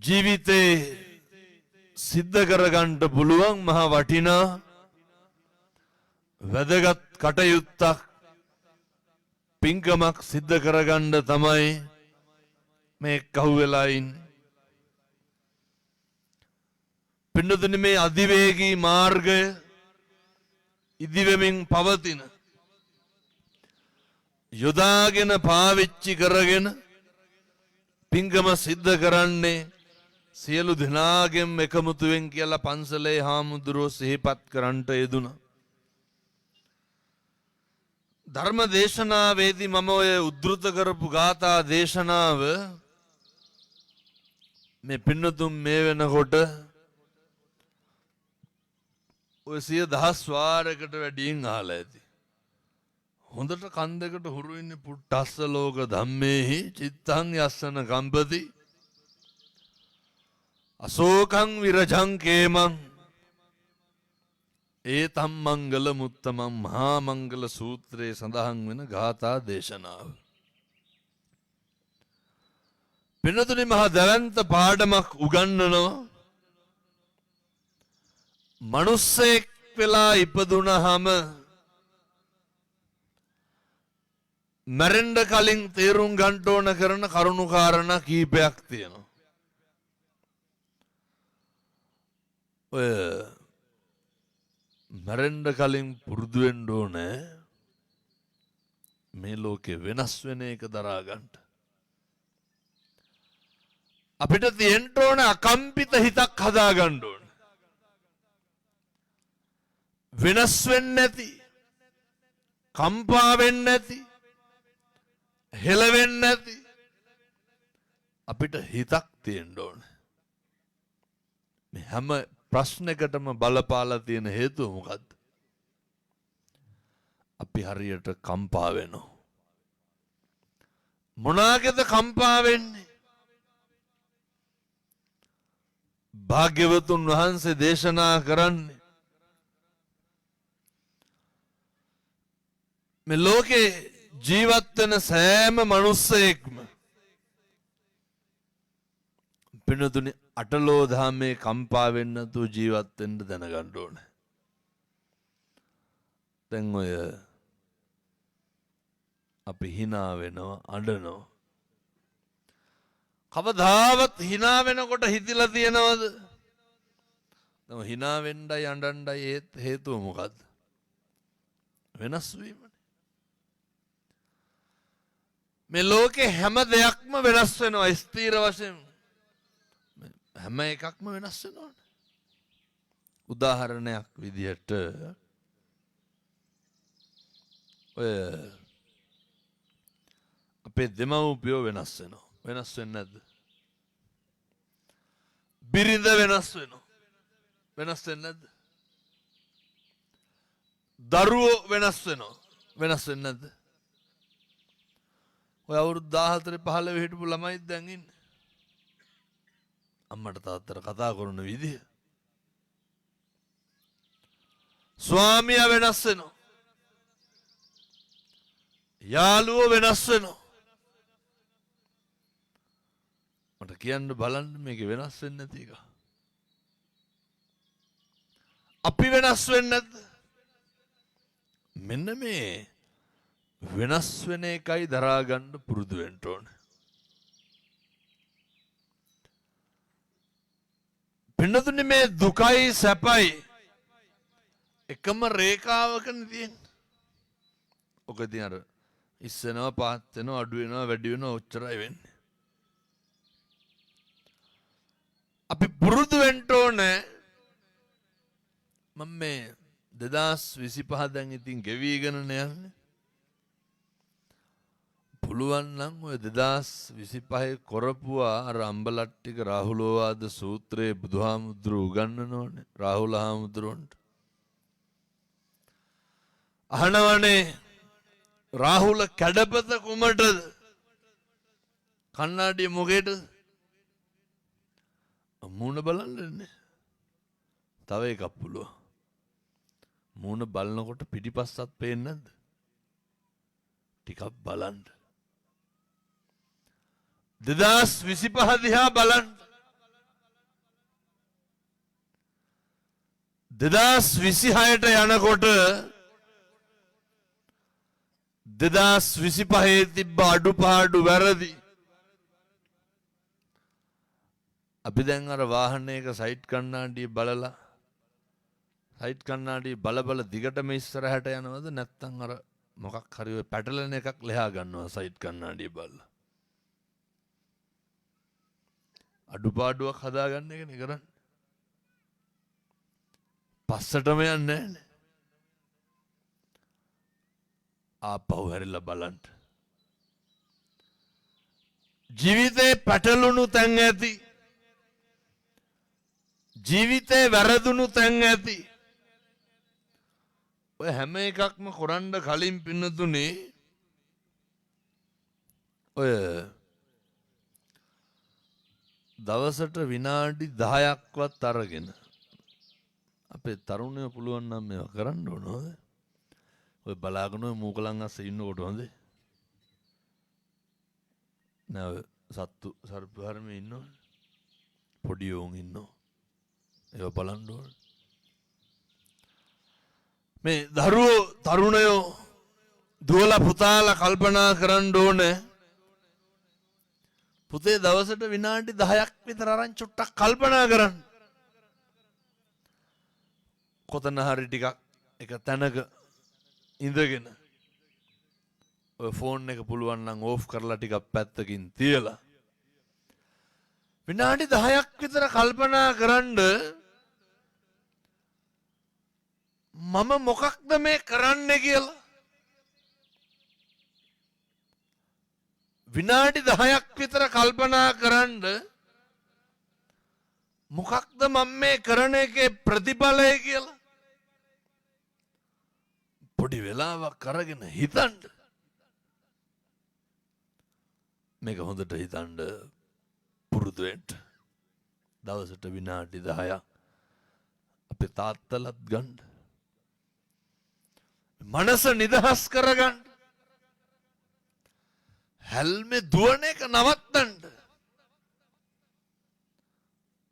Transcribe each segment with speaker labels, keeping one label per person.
Speaker 1: ජීවිතේ සිද්ධ කරගන්න පුළුවන් මහා වටිනා වැදගත් කටයුත්තක් පින්කමක් සිද්ධ කරගන්න තමයි මේ කහුවෙලා ඉන්නේ. පින්නතුනි මේ අධිවේගී මාර්ගය ඉදිවෙමින් පවතින යොදාගෙන පාවිච්චි කරගෙන පින්කම සිද්ධ කරන්නේ සියලු දෙනාගෙන් එකමුතුවෙන් කියලා පන්සලේ හාමුදුරුවෝ සිහිපත් කරන්නට යෙදුණා. ධර්ම දේශනාවේදී මම ඔය උද්දෘත කරපු ගාථා දේශනාව මේ පින්නතුන් මේ වෙනකොට ඔය 100,000 වාරයකට වැඩියෙන් අහලා ඇති. හොඳට කන් දෙකට හුරු ඉන්නේ පුට්ටස්ස ලෝක ධම්මේහි චිත්තං යස්සන කම්පති අශෝකං විරජං කේමං ඒතම් මංගල මුත්තමං මහා මංගල සූත්‍රයේ සඳහන් වෙන ගාථා දේශනාව. පින්නතුනි මහා දැවැන්ත පාඩමක් උගන්වනවා. මනුස්සයෙක් වෙලා ඉපදුනහම මැරෙන්න කලින් තේරුම් ගන්න ඕන කරන කරුණු කාරණා කීපයක් තියෙනවා. ඔය මැරෙන්න කලින් පුරුදු වෙන්න ඕනේ මේ ලෝකේ වෙනස් වෙන එක දරා ගන්න. අපිට තියෙන්න ඕන අකම්පිත හිතක් හදා ගන්න ඕන. වෙනස් වෙන්නේ නැති, කම්පා වෙන්නේ නැති, හෙලවෙන්නේ නැති අපිට හිතක් තියෙන්න ඕන. මේ හැම ප්‍රශ්නයකටම බලපාලා තියෙන හේතුව මොකද්ද? අපි හරියට කම්පා වෙනවා. මොනාගෙද කම්පා වෙන්නේ? භාග්‍යවතුන් වහන්සේ දේශනා කරන්නේ මේ ලෝකේ ජීවත් වෙන සෑම මනුස්සයෙක්ම පින්නතුනි අටලෝ දහමේ කම්පා වෙන්න තු ජීවත් වෙන්න දැනගන්න ඕනේ. දැන් ඔය අපි hina වෙනවා, අඬනවා. කවදාවත් hina වෙනකොට හිතිලා තියනවද? දැන් hina වෙන්නයි අඬන්නයි හේතුව මොකද්ද? වෙනස් වීම. මේ ලෝකේ හැම දෙයක්ම වෙනස් වෙනවා ස්ථීර වශයෙන්. හැම එකක්ම වෙනස් වෙනවා. උදාහරණයක් විදිහට ඔය අපේ දෙමව්පියෝ වෙනස් වෙනවා. වෙනස් වෙන්නේ නැද්ද? බිරිඳ වෙනස් වෙනවා. වෙනස් වෙන්නේ නැද්ද? දරුවෝ වෙනස් වෙනවා. වෙනස් වෙන්නේ නැද්ද? ඔය අවුරුදු 14 15 හිටපු ළමයි දැන් ඉන්නේ. අම්මට තාත්තට කතා කරන විදිය. ස්වාමියා වෙනස් වෙනවා. යාළුවෝ වෙනස් වෙනවා. මට කියන්න බලන්න මේක වෙනස් වෙන්නේ නැති එක. අපි වෙනස් වෙන්නේ නැද්ද? මෙන්න මේ වෙනස් වෙන එකයි දරා ගන්න පුරුදු වෙන්න ඕනේ. පින්නතුනි මේ දුකයි සැපයි එකම රේඛාවකනේ තියෙන්නේ. ඔක ඉතින් අර ඉස්සෙනවා පහත් වෙනවා අඩු වෙනවා වැඩි වෙනවා ඔච්චරයි වෙන්නේ. අපි පුරුදු වෙන්න ඕනේ. මම මේ 2025 දැන් ඉතින් ගෙවිගෙන යන්නේ. පුළුවන් නම් ඔය 2025 කරපුවා අර අම්බලට්ටික රාහුලෝවාද සූත්‍රයේ බුදුහාමුදුරුවෝ උගන්වනෝනේ රාහුල හාමුදුරුවන්ට. අහනවනේ රාහුල කැඩපත කුමටද? කන්නාඩිය මොකේද? මූණ බලන්නේ. තව එකක් පුළුවන්. මූණ බලනකොට පිටිපස්සත් පේන්නේ නැද්ද? ටිකක් බලන්න. 2025 දිහා බලන්න. 2026ට යනකොට 2025 තිබ්බ අඩුපාඩු වැරදි අපි දැන් අර වාහනයක සයිඩ් කණ්ණාඩිය බලලා සයිඩ් කණ්ණාඩිය බල දිගටම ඉස්සරහට යනවද නැත්නම් අර මොකක් හරි ඔය පැටලෙන එකක් ලෙහා ගන්නවා සයිඩ් කණ්ණාඩිය බලලා අඩුපාඩුවක් හදාගන්න එකනේ කරන්නේ පස්සටම යන්නේ නැහැ ආපහු හැරිලා බලන්න ජීවිතේ පැටලුණු තැන් ඇති ජීවිතේ වැරදුණු තැන් ඇති ඔය හැම එකක්ම කරන්න කලින් පින්නතුනේ ඔය දවසට විනාඩි 10ක්වත් අරගෙන අපේ තරුණයෝ පුළුවන් නම් මේවා කරන්න ඕනද ඔය බලාගෙන මූකලන් අස්සේ ඉන්නකොට හොඳේ නෑ සත්තු සර්ප හර්මේ ඉන්නෝ පොඩි උන් ඉන්නෝ ඒවා බලන්න ඕන මේ දරුවෝ තරුණයෝ දුවලා පුතාලා කල්පනා කරන්න ඕනේ පුතේ දවසට විනාඩි 10ක් විතර අරන් චුට්ටක් කල්පනා කරන්න කොතන හරි ටිකක් එක තැනක ඉඳගෙන ඔය ෆෝන් එක පුළුවන් නම් ඕෆ් කරලා ටිකක් පැත්තකින් තියලා විනාඩි 10ක් විතර කල්පනා කරන්ඩ මම මොකක්ද මේ කරන්න කියලා විනාඩි 10ක් විතර කල්පනා කරන්ඩ මොකක්ද මම මේ කරන එකේ ප්‍රතිඵලය කියලා පොඩි වෙලාවක් අරගෙන හිතන්න මේක හොඳට හිතන්න පුරුදු වෙන්න දවසට විනාඩි 10ක් අපේ තාත්තලත් ගන්න මනස නිදහස් කරගන්න හැල්මේ දුවන එක නවත්තන්න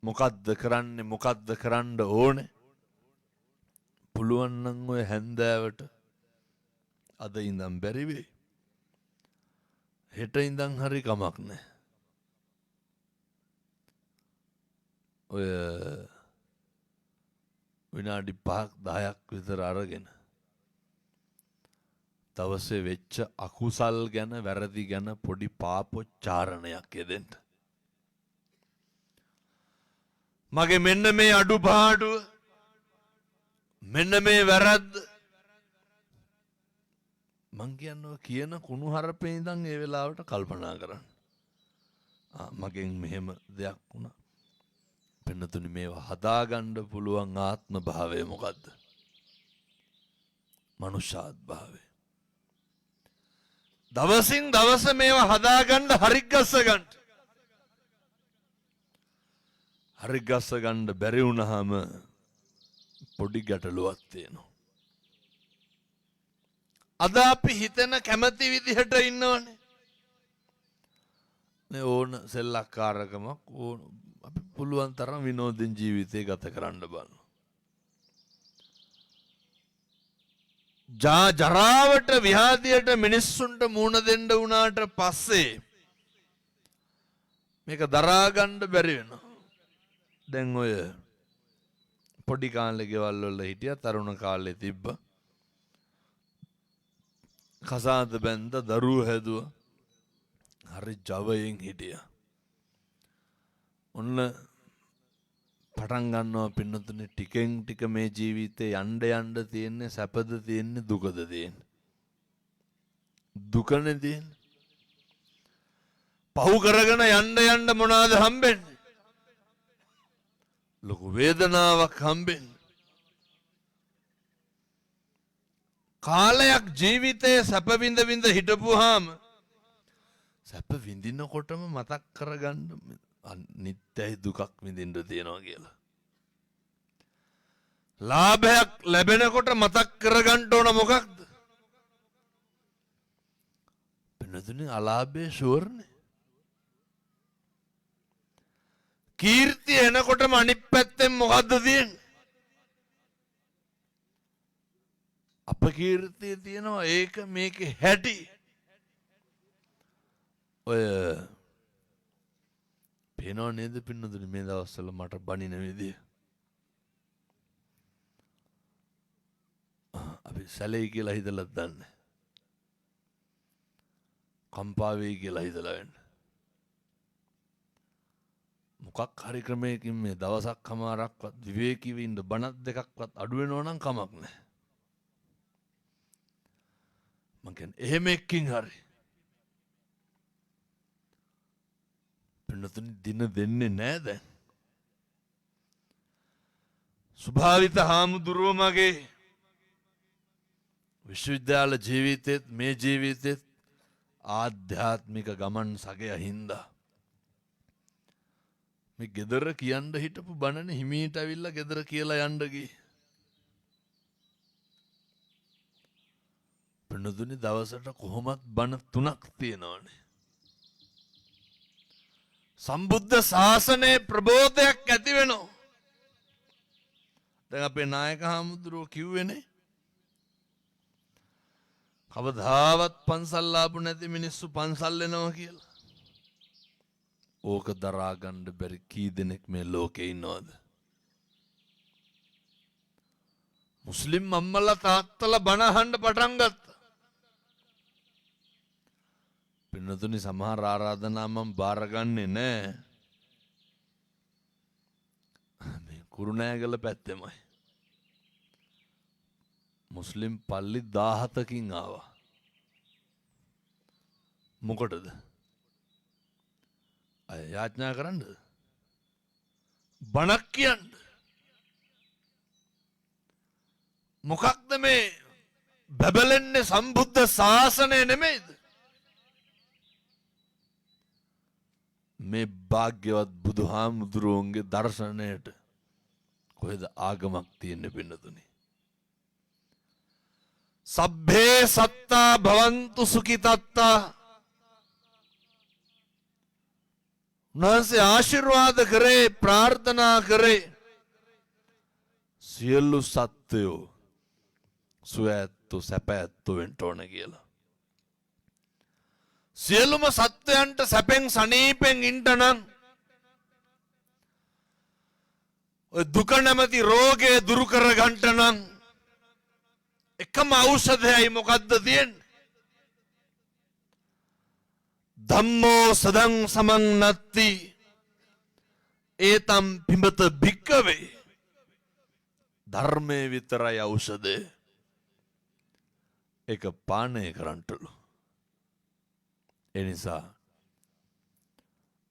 Speaker 1: මොකද්ද කරන්න ඕනේ පුළුවන් නම් ඔය හැන්දෑවට අද ඉඳන් බැරි වෙයි හෙට ඉඳන් හරි කමක් නැහැ ඔය විනාඩි 5ක් 10ක් විතර අරගෙන දවසේ වෙච්ච අකුසල් ගැන වැරදි ගැන පොඩි පාපොච්චාරණයක් යෙදෙන්න මගේ මෙන්න මේ අඩුපාඩුව මෙන්න මේ වැරද්ද මං කියන්නේ කියන කුණු හරපේ ඉඳන් ඒ වෙලාවට කල්පනා කරන්න මගෙන් මෙහෙම දෙයක් වුණා පෙන්නතුනි මේවා හදාගන්න පුළුවන් ආත්ම භාවය මොකද්ද මනුෂ්‍යාත් භාවය දවසින් දවස මේවා හදාගන්න හරිගස්ස ගන්න බැරි වුණාම පොඩි ගැටලුවක් තියෙනවා අද අපි හිතන කැමති විදිහට ඉන්නවනේ නේ ඕන සෙල්ලක්කාරකමක් ඕන අපි පුළුවන් තරම් විනෝදෙන් ජීවිතය ගත කරන්න බලන්න ජරාවට ව්‍යාධියට මිනිස්සුන්ට මුණ දෙන්න වුණාට පස්සේ මේක දරා ගන්න බැරි වෙනවා දැන් ඔය පොඩි කාලේ ගෙවල් වල හිටියා තරුණ කාලේ තිබ්බ කසාද බැන්ද දරුවෝ හැදුවා හරි ජවයෙන් හිටියා ඔන්න පටන් ගන්නවා පින්නතුනේ ටිකෙන් ටික මේ ජීවිතේ යන්න තියෙන්නේ සැපද තියෙන්නේ දුකද තියෙන්නේ දුකනේ තියෙන්නේ පහු කරගෙන යන්න මොනවාද හම්බෙන්නේ ලොකු වේදනාවක් හම්බෙන්නේ කාලයක් ජීවිතයේ සැප විඳ හිටපුවාම සැප විඳිනකොටම මතක් කරගන්න නිත්‍යයි දුකක් විඳින්න තියෙනවා කියලා. ලාභයක් ලැබෙනකොට මතක් කරගන්න ඕන මොකක්ද? වෙනතුනේ අලාභයේ ෂුවර්නේ. කීර්තිය එනකොටම අනිත් පැත්තෙන් මොකද්ද තියෙන්නේ? අපකීර්තිය තියෙනවා ඒක මේකේ හැටි. ඔය පේනව නේද පින්නතුනි මේ දවස්වල මට බනින විදිය. අපි සැලෙයි කියලා හිතලත් දන්නේ. කම්පා වෙයි කියලා හිතලා වෙන්න. මොකක් හරි ක්‍රමයකින් මේ දවසක් හමාරක්වත් විවේකීව ඉන්න බණක් දෙකක්වත් අඩු වෙනව නම් කමක් නැහැ. මං කියන්නේ එහෙම එක්කින් හරි පින්නතුනි දින දෙන්නේ නැහැ දැන්. ස්වභාවිත හාමුදුරුවෝ මගේ විශ්වවිද්‍යාල ජීවිතෙත් මේ ජීවිතෙත් ආධ්‍යාත්මික ගමන් සගය හින්දා මේ ගෙදර කියන්න හිටපු බණනේ හිමීට ඇවිල්ලා ගෙදර කියලා යන්න ගියේ. පින්නතුනි දවසට කොහොමත් බණ 3ක් තියෙනවනේ. සම්බුද්ධ ශාසනයේ ප්‍රබෝධයක් ඇති වෙනවා. දැන් අපේ නායක හාමුදුරුවෝ කිව්වේනේ කවදාවත් පන්සල් ආපු නැති මිනිස්සු පන්සල් එනවා කියලා. ඕක දරා ගන්න බැරි කී දෙනෙක් මේ ලෝකේ ඉන්නවද? මුස්ලිම් අම්මලා තාත්තලා බණ අහන්න පටන් ගත්තා. පින්නතුනි සමහර ආරාධනා මම බාරගන්නේ නැහැ. මේ කුරුණෑගල පැත්තෙමයි. මුස්ලිම් පල්ලි 17කින් ආවා. මොකටද? අය යාඥා කරන්නද? බණක් කියන්න. මොකක්ද මේ බබලන්නේ සම්බුද්ධ ශාසනය නෙමෙයිද? මේ භාග්‍යවත් බුදුහාමුදුරුවන්ගේ දර්ශනයට කොහෙද ආගමක් තියෙන්නේ පින්නතුනි? සබ්බේ සත්තා භවන්තු සුඛිතත්තා. උන්වහන්සේ ආශිර්වාද කරේ ප්‍රාර්ථනා කරේ සියලු සත්වයෝ සුවැත්තු සැපැත්තු වෙන්න ඕන කියලා. සියලුම සත්වයන්ට සැපෙන් සනීපෙන් ඉන්න නම් ඔය දුක නැමැති රෝගය දුරු කර ගන්නට නම් එකම ඖෂධයයි මොකද්ද තියෙන්නේ? ධම්මෝ සදං සමං නත්ති ඒතම් පිඹත භික්කවේ. ධර්මයේ විතරයි ඖෂධය. ඒක පානය කරන්නටලු. ඒ නිසා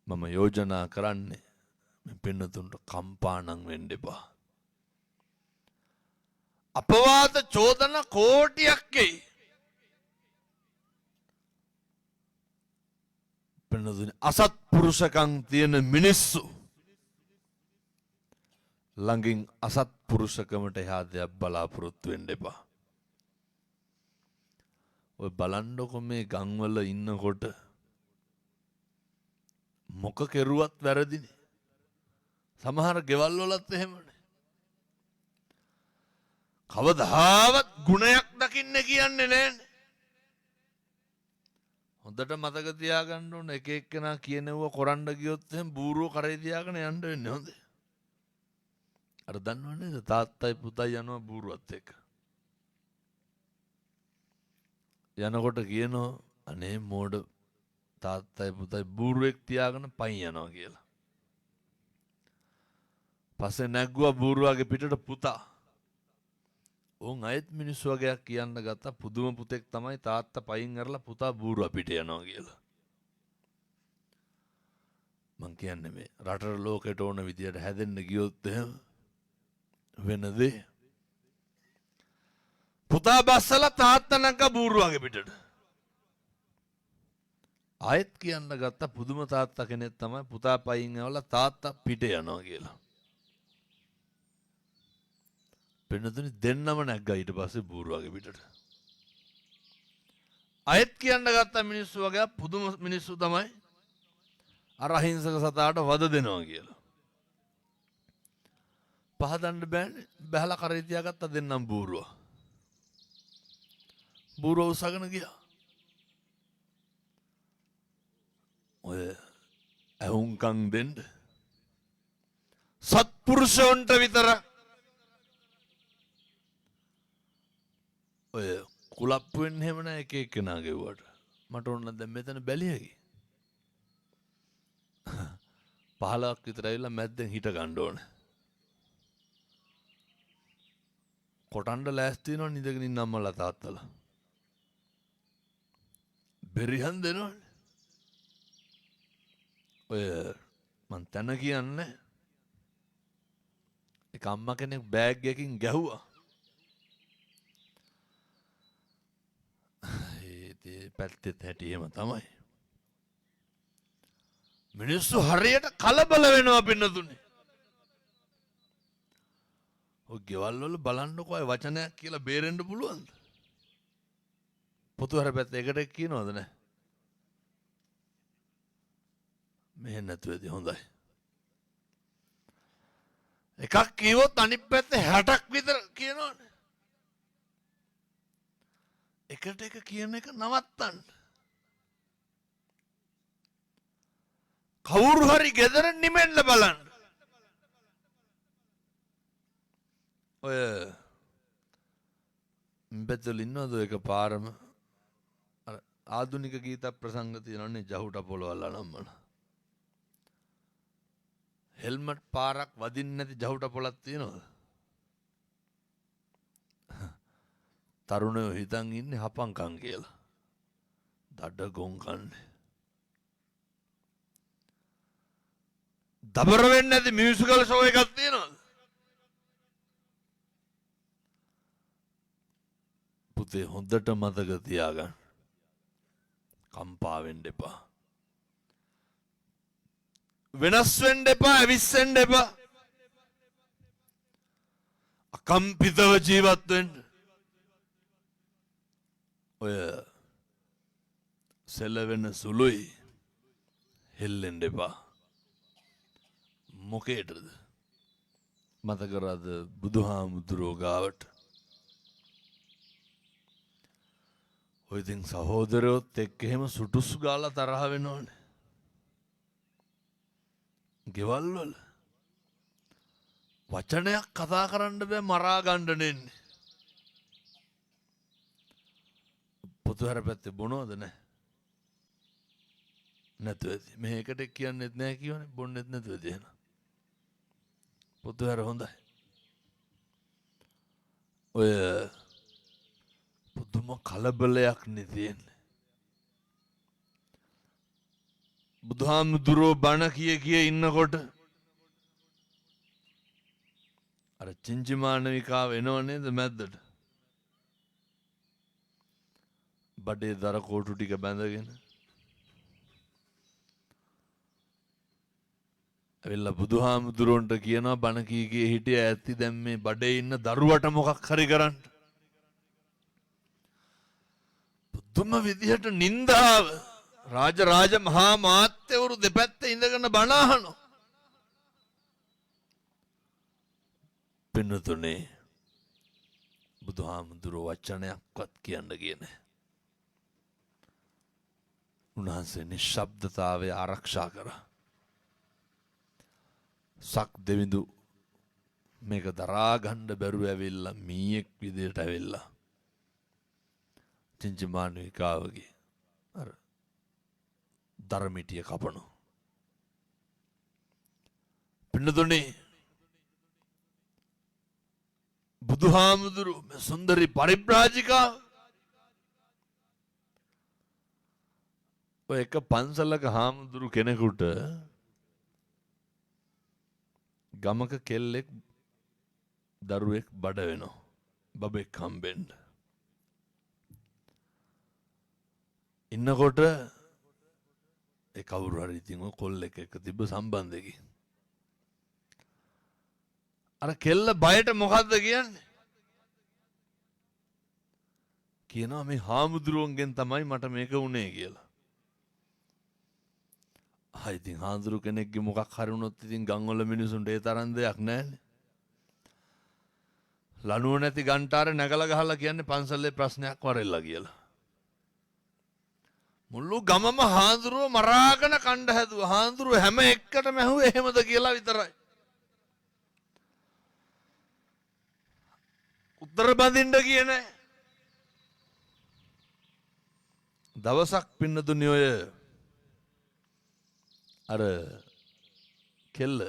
Speaker 1: මම යෝජනා කරන්නේ මේ පින්නතුන්ට කම්පාණම් වෙන්න එපා. අපවාද චෝදන කෝටියක් එයි. පින්නතුනි අසත්පුරුෂකම් තියෙන මිනිස්සු ළඟින් අසත්පුරුෂකමට එහා දෙයක් බලාපොරොත්තු වෙන්න එපා. ඔය බලන්නකො මේ ගම්වල ඉන්නකොට මොක කෙරුවත් වැරදිනේ. සමහර ගෙවල් වලත් එහෙමනේ. කවදාවත් ගුණයක් දකින්න කියන්නේ නැහැනේ. හොඳට මතක තියාගන්න ඕන එක එක්කෙනා කියනව කරන්න ගියොත් එහෙනම් බූරුව කරේ තියාගෙන යන්න වෙන්නේ හොඳ. අර දන්නවනේ තාත්තයි පුතයි යනවා බූරුවත් එක්ක. යනකොට කියනවා අනේ මෝඩ තාත්තයි පුතයි බූරුවෙක් තියාගෙන පයින් යනවා කියලා. පස්සේ නැග්ගුවා බූරුවාගේ පිටට පුතා. ඕන් අයත් මිනිස්සු වගේක් කියන්න ගත්තා පුදුම පුතෙක් තමයි තාත්තා පයින් අරලා පුතා බූරුවා පිට යනවා කියලා. මං කියන්නේ මේ රටට ලෝකෙට ඕන විදියට හැදෙන්න ගියොත් එහෙම වෙන දේ. පුතා බස්සලා තාත්තා නැග්ගා බූරුවාගේ පිටට. ආයෙත් කියන්න ගත්තා පුදුම තාත්තා කෙනෙක් තමයි පුතා පයින් ඇවලා තාත්තා පිට යනවා කියලා. පින්නතුනි දෙන්නම නැග්ගා ඊට පස්සේ බූරුවාගේ පිටට. ආයෙත් කියන්න ගත්තා මිනිස්සු වගේ පුදුම මිනිස්සු තමයි අර අහිංසක සතාට වද දෙනවා කියලා. පහදන්න බෑනේ බැලලා කරේ තියාගත්තා දෙන්නම් බූරුවා. බූරුව උසගෙන ගියා. ඔය ඇහුම්කන් දෙන්න සත්පුරුෂයන්ට විතර ඔය කුලප්පු වෙන්න එහෙම නැහැ එක එක්කෙනා ගෙව්වට. මට ඕන දැන් මෙතන බැලියකි. 15ක් විතර ඇවිල්ලා මැද්දෙන් හිට ගන්න ඕන. කොටන්න ලෑස්ති වෙනවා නිදගෙන ඉන්න අම්මලා තාත්තලා. බෙරිහන් දෙනවනේ. ඔය මං තන කියන්නේ එක අම්මා කෙනෙක් බෑග් එකකින් ගැහුවා. ඒ පැත්තෙත් හැටි එහෙම තමයි. මිනිස්සු හරියට කලබල වෙනවා පින්නතුනේ. ඔය ගෙවල් වල බලන්නකො අය වචනයක් කියලා බේරෙන්න පුළුවන්ද? පොතු හර පැත්ත එකට කියනවද නැහැ? මෙහෙ නැතුවේදී හොඳයි. එකක් කිව්වොත් අනිත් පැත්තේ 60ක් විතර කියනවනේ. එකට එක කියන එක නවත්තන්න. කවුරු හරි ගෙදර නිමෙන්න බලන්න. ඔය මෙතන ඉන්නවද එක පාරම ආධුනික ගීත ප්‍රසංග තියෙනවනේ ජහුට පොළවල්ලා නම්මන. හෙල්මට් පාරක් වදින්න නැති ජහුට පොළක් තියෙනවද? තරුණයෝ හිතන් ඉන්නේ හපංකම් කියලා. දඩ ගොන් කන්නේ. දබර වෙන්නේ නැති මියුසිකල් ෂෝ එකක් තියෙනවද? පුතේ හොඳට මතක තියාගන්න. කම්පා වෙන්න එපා. වෙනස් වෙන්න එපා, ඇවිස්සෙන්න එපා. අකම්පිතව ජීවත් වෙන්න. ඔය සෙලවෙන සුළුයි හෙල්ලෙන්න එපා. මොකේටද? මතක කරාද බුදුහාමුදුරුවෝ ගාවට? ඔය ඉතින් සහෝදරයොත් එක්ක එහෙම සුටුස් ගාලා තරහ වෙනවනේ. ගෙවල් වල වචනයක් කතා කරන්න බෑ මරා ගන්න නෙන්නේ. පොතුහැර පැත්තේ බොනවද නැහැ? නැතුව ඇති. මේකට කියන්නෙත් නැහැ කියවනේ බොන්නෙත් නැතුව ඇති එහෙනම්. පොතුහැර හොඳයි. ඔය පුදුම කලබලයක් නේ තියෙන්නේ. බුදුහාමුදුරුවෝ බණ කිය ඉන්නකොට අර චින්චිමානවිකාව එනව නේද මැද්දට? බඩේ දර කෝටු ටික බැඳගෙන ඇවිල්ලා බුදුහාමුදුරුවන්ට කියනවා බණ කී හිටිය ඇත්ති දැන් මේ බඩේ ඉන්න දරුවට මොකක් හරි කරන්න. පුදුම විදිහට නින්දාව රාජ මහා මාත්‍යවරු දෙපැත්තේ ඉඳගෙන බණ අහනවා. පින්නතුනේ බුදුහාමුදුරුවෝ වචනයක්වත් කියන්න ගියේ නැහැ. උන්වහන්සේ නිශ්ශබ්දතාවය ආරක්ෂා කරා. සක් දෙවිඳු මේක දරා ගන්න බැරුව ඇවිල්ලා මීයක් විදියට ඇවිල්ලා චින්චමානුවිකාවගේ අර දරමිටිය කපනවා. පින්නතුනේ බුදුහාමුදුරු සුන්දරි පරිබ්‍රාජිකා ඔය එක පන්සලක හාමුදුරු කෙනෙකුට ගමක කෙල්ලෙක් දරුවෙක් බඩ වෙනවා. බබෙක් හම්බෙන්න. ඉන්නකොට ඒ කවුරු හරි ඉතින් ඔය කොල්ලෙක් එක්ක තිබ්බ සම්බන්ධයකින් අර කෙල්ල බයට මොකද්ද කියන්නේ? කියනවා මේ හාමුදුරුවන්ගෙන් තමයි මට මේක වුණේ කියලා. ඉතින් හාමුදුරු කෙනෙක්ගේ මොකක් හරි වුණොත් ඉතින් ගම්වල මිනිසුන්ට ඒ තරම් දෙයක් නැහැනේ. ලනුව නැති ගන්ටාරේ නැගලා ගහලා කියන්නේ පන්සලේ ප්‍රශ්නයක් වරෙල්ලා කියලා. මුළු ගමම හාඳුරුව මරාගෙන කණ්ඩ හැදුවා. හාඳුරුව හැම එක්කටම ඇහුවේ එහෙමද කියලා විතරයි. උත්තර බඳින්න ගියේ නැහැ. දවසක් පින්නතුනි ඔය අර කෙල්ල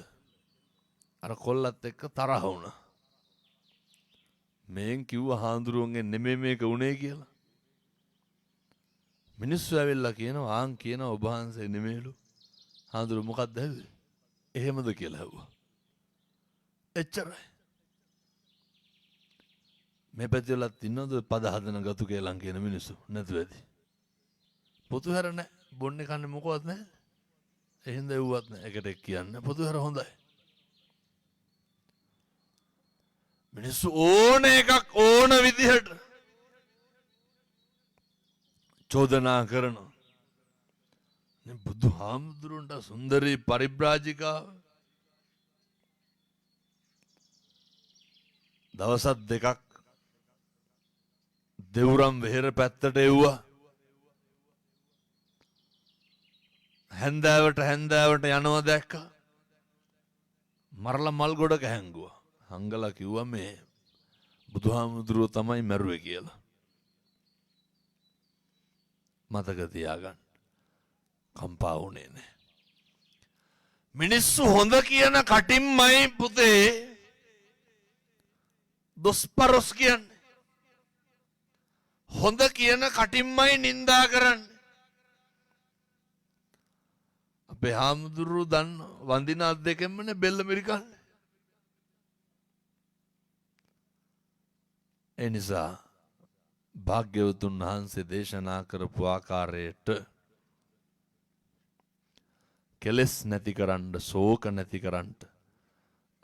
Speaker 1: අර කොල්ලත් එක්ක තරහ වුණා. මේන් කිව්වා හාඳුරුවන්ගෙන් නෙමෙයි මේක උනේ කියලා. මිනිස්සු ඇවිල්ලා කියනවා ආන් කියනවා ඔබ වහන්සේ නෙමෙයිලු. හාඳුරුව මොකක්ද ඇහුවේ? එහෙමද කියලා ඇහුවා. එච්චරයි. මේ පැතිවලත් ඉන්නවද පද හදන ගතු කේලම් කියන මිනිස්සු? නැතුව ඇති. පොතු හැර නැහැ. බොන්නේ කන්නේ මොකවත් නැහැ. එහෙනම් එව්වත් නැහැ. එකට එක් කියන්නේ. පොතු හැර හොඳයි. මිනිස්සු ඕන එකක් ඕන විදිහට චෝදනා කරනවා. බුදු හාමුදුරුවන්ට සුන්දරී පරිබ්‍රාජිකාව දවසක් දෙකක් දෙවුරම් වෙහෙර පැත්තට එව්වා. හැන්දෑවට යනවා දැක්කා. මරලා මල් ගොඩක හැංගුවා. හංගලා කිව්වා මේ බුදුහාමුදුරුවෝ තමයි මැරුවේ කියලා. මතක තියාගන්න. කම්පා වුණේ නැහැ. මිනිස්සු හොඳ කියන කටින්මයි පුතේ දොස්පරොස් කියන්නේ. හොඳ කියන කටින්මයි නින්දා කරන්නේ. අපේ හාමුදුරුවෝ දන්න වඳින අත් දෙකෙන්මනේ බෙල්ල මිරිකන්නේ. ඒ නිසා භාග්‍යවතුන් වහන්සේ දේශනා කරපු ආකාරයට කෙලස් නැති කරන්න, ශෝක නැති කරන්න,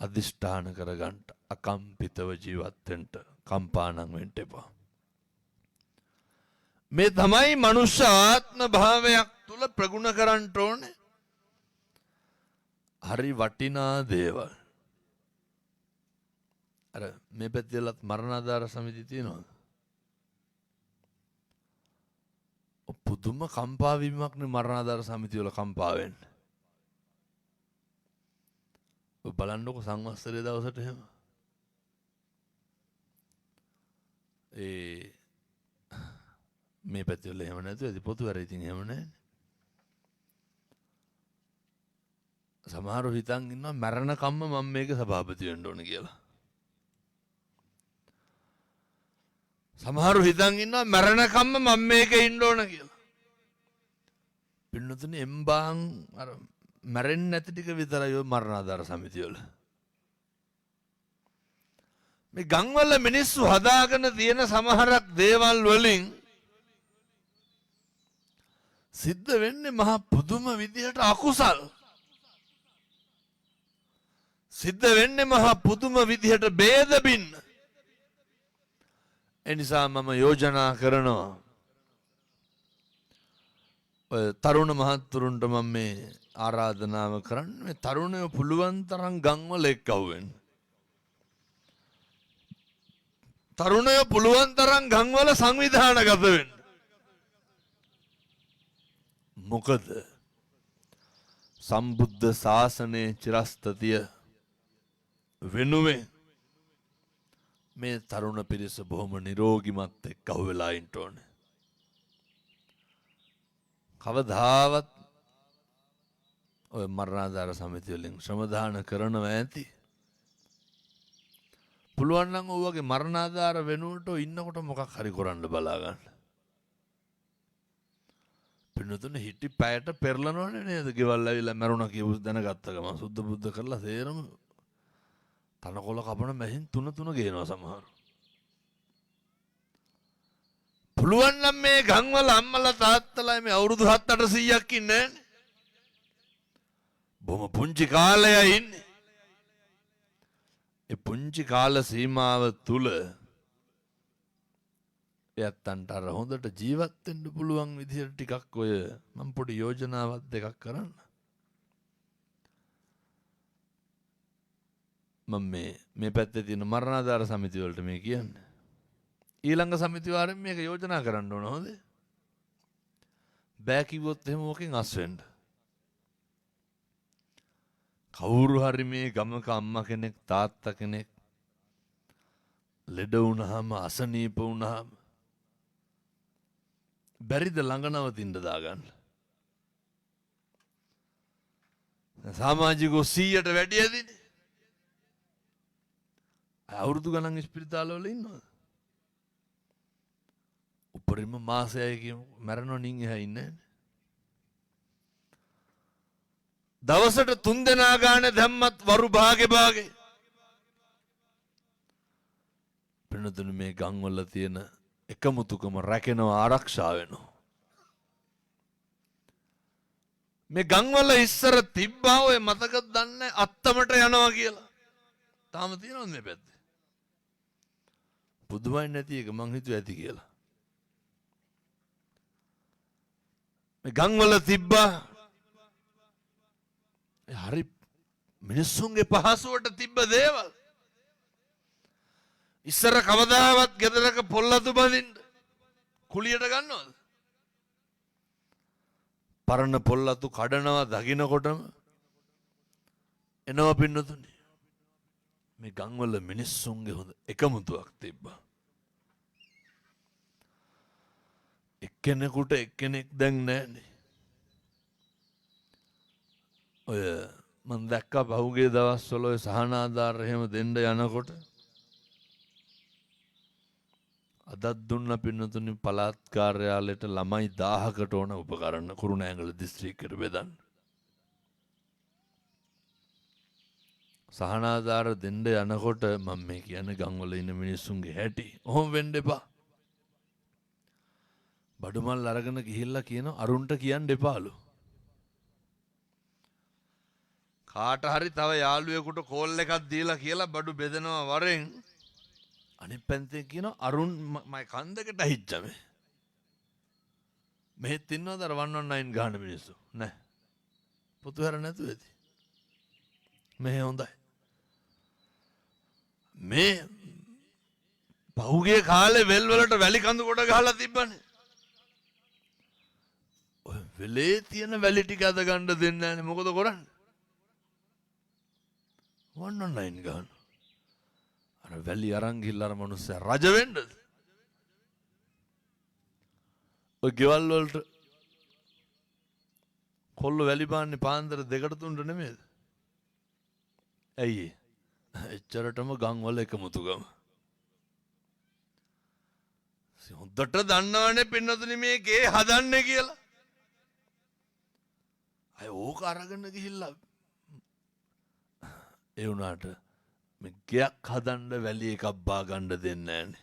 Speaker 1: අදිෂ්ඨාන කරගන්න, අකම්පිතව ජීවත් වෙන්න, කම්පානම් වෙන්න එපා. මේ තමයි මනුෂ්‍ය ආත්ම භාවයක් තුල ප්‍රගුණ කරන්න ඕනේ. හරි වටිනා දේවල්. අර මේ පැත්තෙලත් මරණාධාර සමිති තියෙනවද? පුදුම කම්පා වීමක් නේ මරණාධාර සමිති වල කම්පා වෙන්නේ. ඔය බලන්නකො සංවත්සරයේ දවසට එහෙම. මේ පැත්තෙල එහෙම නැතුව ඇති පොතු වැර ඉතින් එහෙම නැහැ. සමහරව හිතන් ඉන්නවා මරණ කම්ම මම මේක සභාපති වෙන්න ඕන කියලා. සමහරව හිතන් ඉන්නවා මරණ කම්ම මම මේකේ ඉන්න ඕන කියලා. පින්නතුනේ එම්බාන් අර මැරෙන්නේ නැති ටික විතරයි ඔය මරණාධාර සමිතිය වල. මේ ගම්වල මිනිස්සු හදාගෙන තියෙන සමහරක් දේවල් වලින් සිද්ධ වෙන්නේ මහා පුදුම විදියට අකුසල්. සිද්ධ වෙන්නේ මහා පුදුම විදියට ભેද බින්න. එනිසා මම යෝජනා කරනවා ඔය තරුණ මහත්තුරුන්ට මම මේ ආරාධනාව කරන්නේ මේ තරුණයෝ පුළුවන් තරම් ගම්වල එක්කව වෙන්න. තරුණයෝ පුළුවන් තරම් ගම්වල සංවිධානගත වෙන්න. මොකද සම්බුද්ධ ශාසනයේ චිරස්ථිතිය වෙනුවෙන් මේ තරුණ පිරිස බොහොම නිරෝගිමත් එක්කව වෙලා ඉන්න ඕනේ. කවදාවත් ඔය මරණාධාර සමිතිය වලින් ශ්‍රමදාන කරනවා ඇති. පුළුවන් නම් ඔය වගේ මරණාධාර වෙනුවට ඉන්නකොට මොකක් හරි කරන්න බලා ගන්න. පින්නතුනේ හිටි පැයට පෙරලනවනේ නේද? ගෙවල් ඇවිල්ලා මරුණා කියපු දැනගත්ත ගමන් සුද්ධ බුද්ධ කරලා සේරම තනකොළ කපන මැහින් තුන ගේනවා සමහර. පුළුවන් නම් මේ ගම්වල අම්මලා තාත්තලා මේ අවුරුදු 7-800ක් ඉන්නේ නෑනේ. බොහොම පුංචි කාලයයි ඉන්නේ. ඒ පුංචි කාල සීමාව තුල එයත්න්ට අර හොඳට ජීවත් වෙන්න පුළුවන් විදිහට ටිකක් ඔය මම පොඩි යෝජනාවක් දෙකක් කරන්න. මම මේ පැත්තේ තියෙන මරණාධාර සමිති වලට මේ කියන්නේ. ඊළඟ සමිති වාරෙන් මේක යෝජනා කරන්න ඕන හොඳ. බෑ කිව්වොත් එහෙම මොකෙන් අස් වෙන්න. කවුරු හරි මේ ගමක අම්මා කෙනෙක් තාත්තා කෙනෙක් ලෙඩ වුණාම අසනීප වුණාම බැරිද ළඟ නවතින්න දාගන්න. සමාජිකෝ 100ට වැඩි ඇදිනේ. අවුරුදු ගණන් ස්පිරිතාලවල ඉන්නවද? උපරිම මාසයයි කියමු මැරෙනව නින් එහා ඉන්නේ නැහැ. දවසට 3 දෙනා ගානේ දැම්මත් වරු භාගේ පින්නතුනි මේ ගම්වල තියෙන එකමුතුකම රැකෙනවා ආරක්ෂා වෙනවා. මේ ගම්වල ඉස්සර තිබ්බා ඔය මතකද දන්නේ අත්තමට යනවා කියලා. තාම තියෙනවද මේ පැත්තේ? බුදුමයි නැති එක මං හිතුවා ඇති කියලා. මේ ගම්වල තිබ්බා හරි මිනිස්සුන්ගේ පහසුවට තිබ්බ දේවල්. ඉස්සර කවදාවත් ගෙදරක පොල්ලතු බඳින්න කුලියට ගන්නවද? පරණ පොල්ලතු කඩනවා දකින්නකොටම එනවා පින්නතුනි. මේ ගම්වල මිනිස්සුන්ගේ හොඳ එකමුතුවක් තිබ්බා. එක්කෙනෙකුට එක්කෙනෙක් දැන් නැහැනේ. ඔය මම දැක්කා පහුගිය දවස්වල ඔය සහනාධාර එහෙම දෙන්න යනකොට අදත් දුන්න පින්නතුනි පළාත් කාර්යාලයට ළමයි 1000කට ඕන උපකරණ කුරුණෑගල දිස්ත්‍රික්කයට බෙදන්න. සහනාධාර දෙන්න යනකොට මම මේ කියන්නේ ගම්වල ඉන්න මිනිස්සුන්ගේ හැටි. ඔහොම වෙන්න එපා. බඩුමල් අරගෙන ගිහිල්ලා කියන අරුන්ට කියන්න එපාලු. කාට හරි තව යාළුවෙකුට කෝල් එකක් දීලා කියලා බඩු බෙදනවා වරෙන් අනිත් පැත්තෙන් කියන අරුන් මයි කන්දකට හිච්චම මෙහෙත් ඉන්නවද අර 119 ගහන මිනිස්සු නෑ පුතු හැර නැතුව ඇති මෙහෙ හොඳයි මේ පහුගිය කාලේ වෙල් වලට වැලි කඳු කොට ගහලා තිබ්බනේ ඔය වෙලේ තියෙන වැලි ටික අද ගන්න දෙන්නේ නැහනේ මොකද කරන්නේ 119 ගහන අර වැලි අරන් ගිහලා අර මිනිස්සයා රජ වෙන්නද ඔය ගෙවල් වලට කොල්ල වැලි පාන්නේ පාන්දර 2ට 3ට නෙමෙයිද ඇයි එච්චරටම ගම්වල එකමුතුකම හොඳට දන්නවනේ පින්නතුනි මේ ගේ හදන්නේ කියලා අය ඕක අරගෙන ගිහිල්ලා ඒ වුණාට මේ ගයක් හදන්න වැලි එකක් බා ගන්න දෙන්නේ නැහනේ.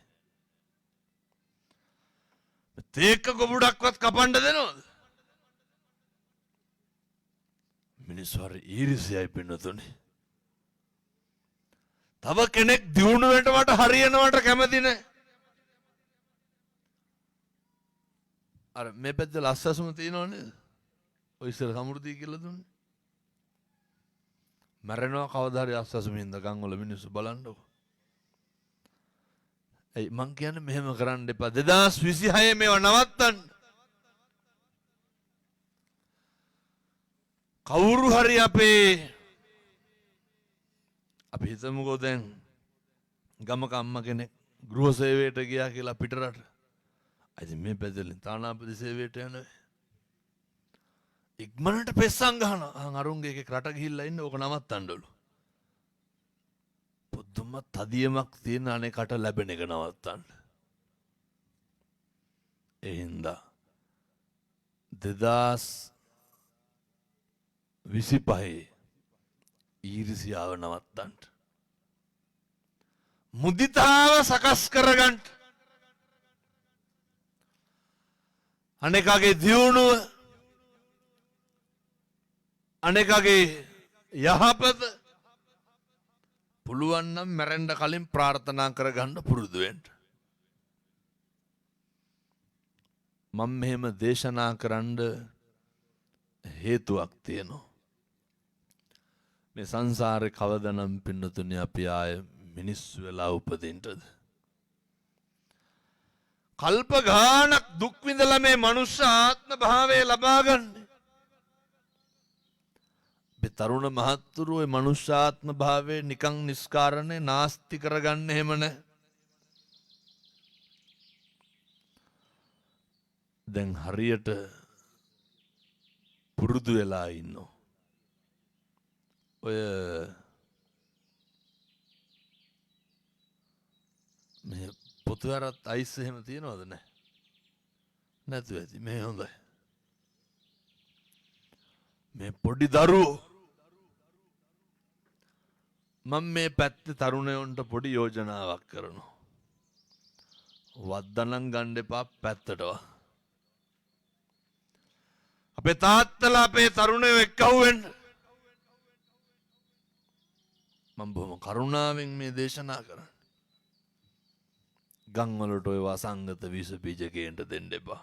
Speaker 1: තේක්ක ගොබුඩක්වත් කපන්න දෙනවද? මිනිස්සු හරි ඊර්ෂ්‍යයි පින්නතුනේ. තව කෙනෙක් දියුණු වෙන්න මට හරියනවට කැමති නැහැ. අර මේ පැත්තේ ලස්සසුම තියෙනව නේද? ඔය ඉස්සර සමෘද්ධිය කියලා දුන්නේ. මැරෙනවා කවදා හරි අස්සසුමින්ද ගම්වල මිනිස්සු බලන්නකො. ඒ මං කියන්නේ මෙහෙම කරන්න එපා. 2026 මේවා නවත්තන්න. කවුරු හරි අපි හිතමුකෝ දැන් ගමක අම්මා කෙනෙක් ගෘහ සේවයට ගියා කියලා පිටරට. අයිති මේ පැදෙලින් තානාපති සේවයට යනවා. ඉක්මනට පෙස්සන් ගහනවා. අරුන්ගේ එකෙක් රට ගිහිල්ලා ඉන්න ඕක නවත්තන්නලු. පුදුම තදියමක් තියෙන අනේ කට ලැබෙන එක නවත්තන්න. ඒ හින්දා 2025 ඊර්ෂ්‍යාව නවත්තන්න. මුදිතාව සකස් කරගන්න. අනේකගේ දියුණුව අනෙකගේ යහපත පුළුවන් නම් මැරෙන්න කලින් ප්‍රාර්ථනා කරගන්න පුරුදු වෙන්න. මම මෙහෙම දේශනා කරන්න හේතුවක් තියෙනවා. මේ සංසාරේ කවදනම් පින්නතුනි අපි ආය මිනිස්සු වෙලා උපදින්නද? කල්ප ගානක් දුක් විඳලා මේ මනුෂ්‍ය ආත්ම භාවය ලබා ගන්න. මේ තරුණ මහත්තුරු ඒ මනුෂ්‍ය ආත්ම භාවය නිකන් නිස්කාරණේ නාස්ති කරගන්න එහෙම නැහැ. දැන් හරියට පුරුදු වෙලා ඉන්නෝ. ඔය මේ පොතුවරත් අයිස් එහෙම තියනවද? නැහැ. නැතුව ඇති. මේ හොඳයි. මේ පොඩි දරුවෝ මම මේ පැත්තේ තරුණයන්ට පොඩි යෝජනාවක් කරනවා. වද්දනම් ගන්න එපා පැත්තටව. අපේ තාත්තලා අපේ තරුණයෝ එක්කව වෙන්න. මම බොහොම කරුණාවෙන් මේ දේශනා කරන්නේ. ගම් වලට ඔය වසංගත විස බීජ ගේන්න දෙන්න එපා.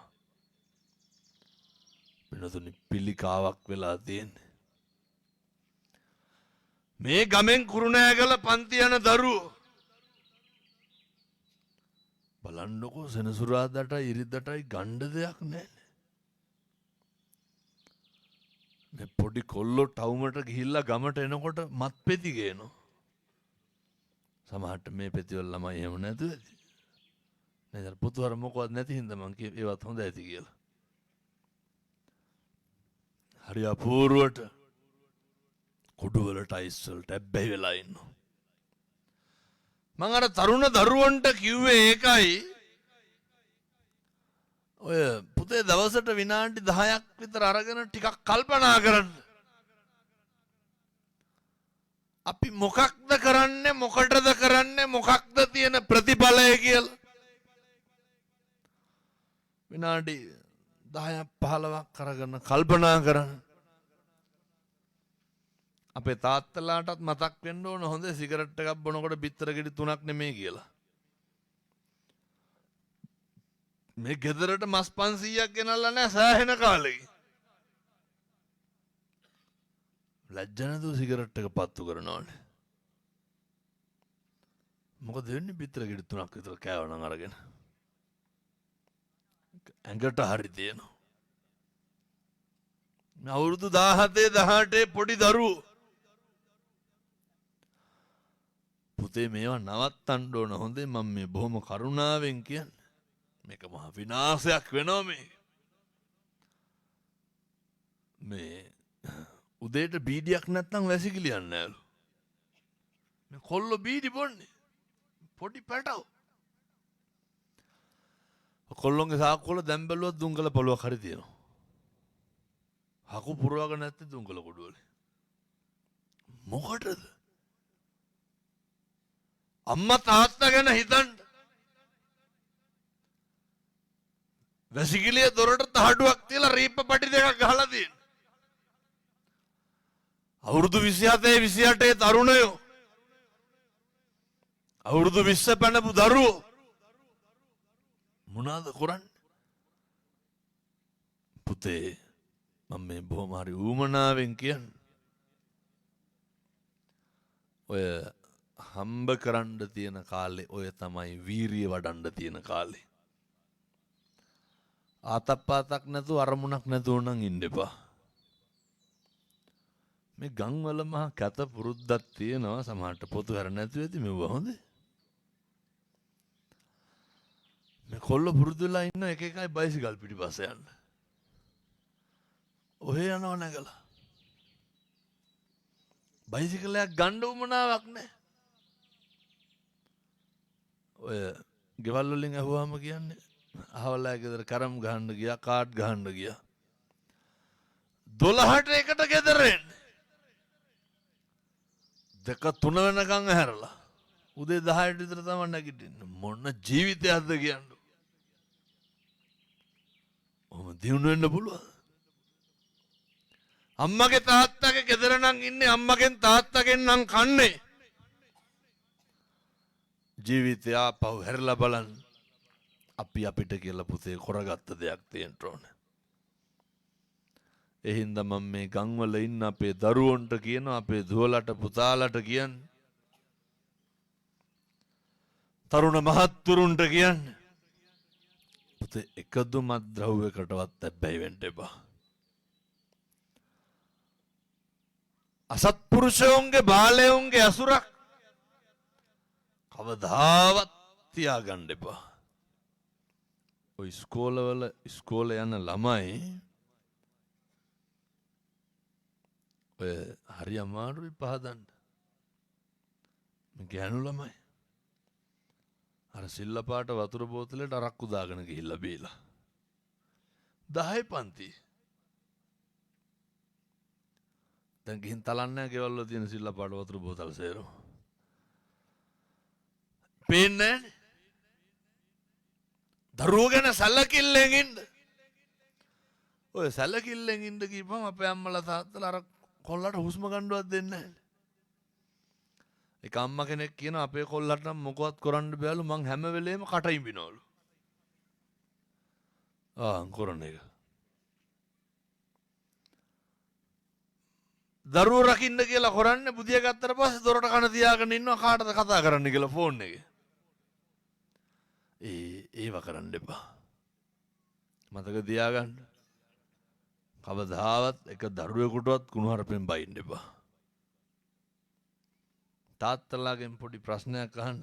Speaker 1: වෙනතුනි පිළිකාවක් වෙලා තියෙන්නේ. මේ ගමෙන් කුරුණෑගල පන්ති යන දරුවෝ බලන්නකෝ සෙනසුරාදාටයි ඉරිද්දාටයි ගණ්ඩ දෙයක් නැහැ. මේ පොඩි කොල්ලෝ ටවුමට ගිහිල්ලා ගමට එනකොට මත් පෙති ගේනවා. සමහරට මේ පෙතිවල ළමයි එහෙම නැතුව ඇති. නේද? පුතුවර මොකවත් නැති හින්දා මං කිය ඒවත් හොඳ ඇති කියලා. හරි අපූර්වට කුඩු වලට අයිස් වලට ඇබ්බැහි වෙලා ඉන්නවා. මං අර තරුණ දරුවන්ට කිව්වේ ඒකයි. ඔය පුතේ දවසට විනාඩි 10ක් විතර අරගෙන ටිකක් කල්පනා කරන්න. අපි මොකක්ද කරන්නේ, මොකටද කරන්නේ, මොකක්ද තියෙන ප්‍රතිඵලය කියලා. විනාඩි 10ක් 15ක් අරගෙන කල්පනා කරන්න. අපේ තාත්තලාටත් මතක් වෙන්න ඕන හොඳ සිගරට් එකක් බොනකොට බිත්තර ගෙඩි 3ක් නෙමෙයි කියලා. මේ ගෙදරට මස් 500ක් ගෙනල්ලා නැහැ සෑහෙන කාලෙක. ලැජ්ජ නැතුව සිගරට් එක පත්තු කරනවානේ. මොකද වෙන්නේ බිත්තර ගෙඩි 3ක් විතර කෑවනම් අරගෙන. ඇඟට හරි තියෙනවා. අවුරුදු 17 18 පොඩි දරුවෝ පුතේ මේවා නවත්තන්න ඕන. හොඳේ මම මේ බොහොම කරුණාවෙන් කියන්නේ. මේක මහා විනාශයක් වෙනවා මේ උදේට බීඩියක් නැත්නම් වැසිකිලියන්නේ නැලු. මේ කොල්ල බීඩි බොන්නේ. පොඩි පැටව. කොල්ලොන්ගේ සාක්කුවල දැන් බැලුවත් දුංගල පොලවක් හරි තියෙනවා. හකු පුරවගෙන නැත්තේ දුංගල කුඩුවල. මොකටද? අම්මා තාත්තා ගැන හිතන්න. වැසිකිළිය දොරට තහඩුවක් තියලා රීප්ප පටි දෙකක් ගහලා තියෙන. අවුරුදු 27 28 තරුණයෝ. අවුරුදු 20 පැනපු දරුවෝ. මොනවාද කරන්නේ? පුතේ මම මේ බොහොම හරි ඌමනාවෙන් කියන්නේ. ඔය හම්බ කරන්න තියෙන කාලේ ඔය තමයි වීරිය වඩන්න තියෙන කාලේ. ආතප්පාතක් නැතුව අරමුණක් නැතුව නම් ඉන්න එපා. මේ ගම්වල මහා කැත පුරුද්දක් තියෙනවා. සමහරට පොතු හැර නැතුව ඇති මෙව හොඳේ. මේ කොල්ල පුරුදු වෙලා ඉන්න එක එකයි බයිසිකල් පිටිපස්ස යන්න. ඔහේ යනව නැගලා. බයිසිකලයක් ගන්න උවමනාවක් නැහැ. ඔය ගෙවල් වලින් අහුවාම කියන්නේ අහවලා ගෙදර කරම් ගහන්න ගියා, කාඩ් ගහන්න ගියා. 12ට එකට ගෙදර එන්නේ. 2 3 වෙනකන් ඇහැරලා. උදේ 10ට විතර තමයි නැගිටින්නේ. මොන ජීවිතයක්ද කියන්නේ. ඔහොම දිනු වෙන්න පුළුවන්. අම්මගේ තාත්තගේ ගෙදර නම් ඉන්නේ, අම්මගෙන් තාත්තගෙන් නම් කන්නේ. ජීවිතය ආපහු හැරලා බලන්න. අපි අපිට කියලා පුතේ කරගත්ත දෙයක් තියෙන්න ඕනේ. ඒ හින්දා මම මේ ගම්වල ඉන්න අපේ දරුවන්ට කියනවා අපේ දුවලට පුතාලට කියන්නේ තරුණ මහත්තුරුන්ට කියන්නේ පුතේ එකදුමත් ද්‍රව්‍යකටවත් ඇබ්බැහි වෙන්න එපා. අසත්පුරුෂයන්ගේ බාලයන්ගේ අසුරක් කවදාවත් තියාගන්න එපා. ඔය ඉස්කෝලේ යන ළමයි ඔය හරි අමාරුයි පහදන්න. මේ ගෑනු ළමයි අර සිල්ලපාට වතුර බෝතලෙට අරක්කු දාගෙන ගිහිල්ලා බීලා 10 පන්ති දැන් ගිහින් තලන්නේ ගෙවල් වල තියෙන සිල්ලපාට වතුර බෝතල් සේරම පේන්නේ නැහැ. දරුවෝ ගැන සැලකිල්ලෙන් ඉන්න. ඔය සැලකිල්ලෙන් ඉන්න කිව්වම අපේ අම්මලා තාත්තලා අර කොල්ලට හුස්ම ගන්නවත් දෙන්නේ නැහැ. එක අම්මා කෙනෙක් කියනවා අපේ කොල්ලට නම් මොකවත් කරන්න බෑලු මං හැම වෙලේම කට ඉඹිනවලු. කරන එක. දරුවෝ රකින්න කියලා කරන්නේ බුදිය ගත්තට පස්සේ දොරට කන තියාගෙන ඉන්නවා කාටද කතා කරන්න කියලා ෆෝන් එකේ. ඒව කරන්න එපා. මතක තියාගන්න. කවදාවත් එක දරුවෙකුටවත් කුණුහරුපෙන් බයින්න එපා. තාත්තලාගෙන් පොඩි ප්‍රශ්නයක් අහන්න.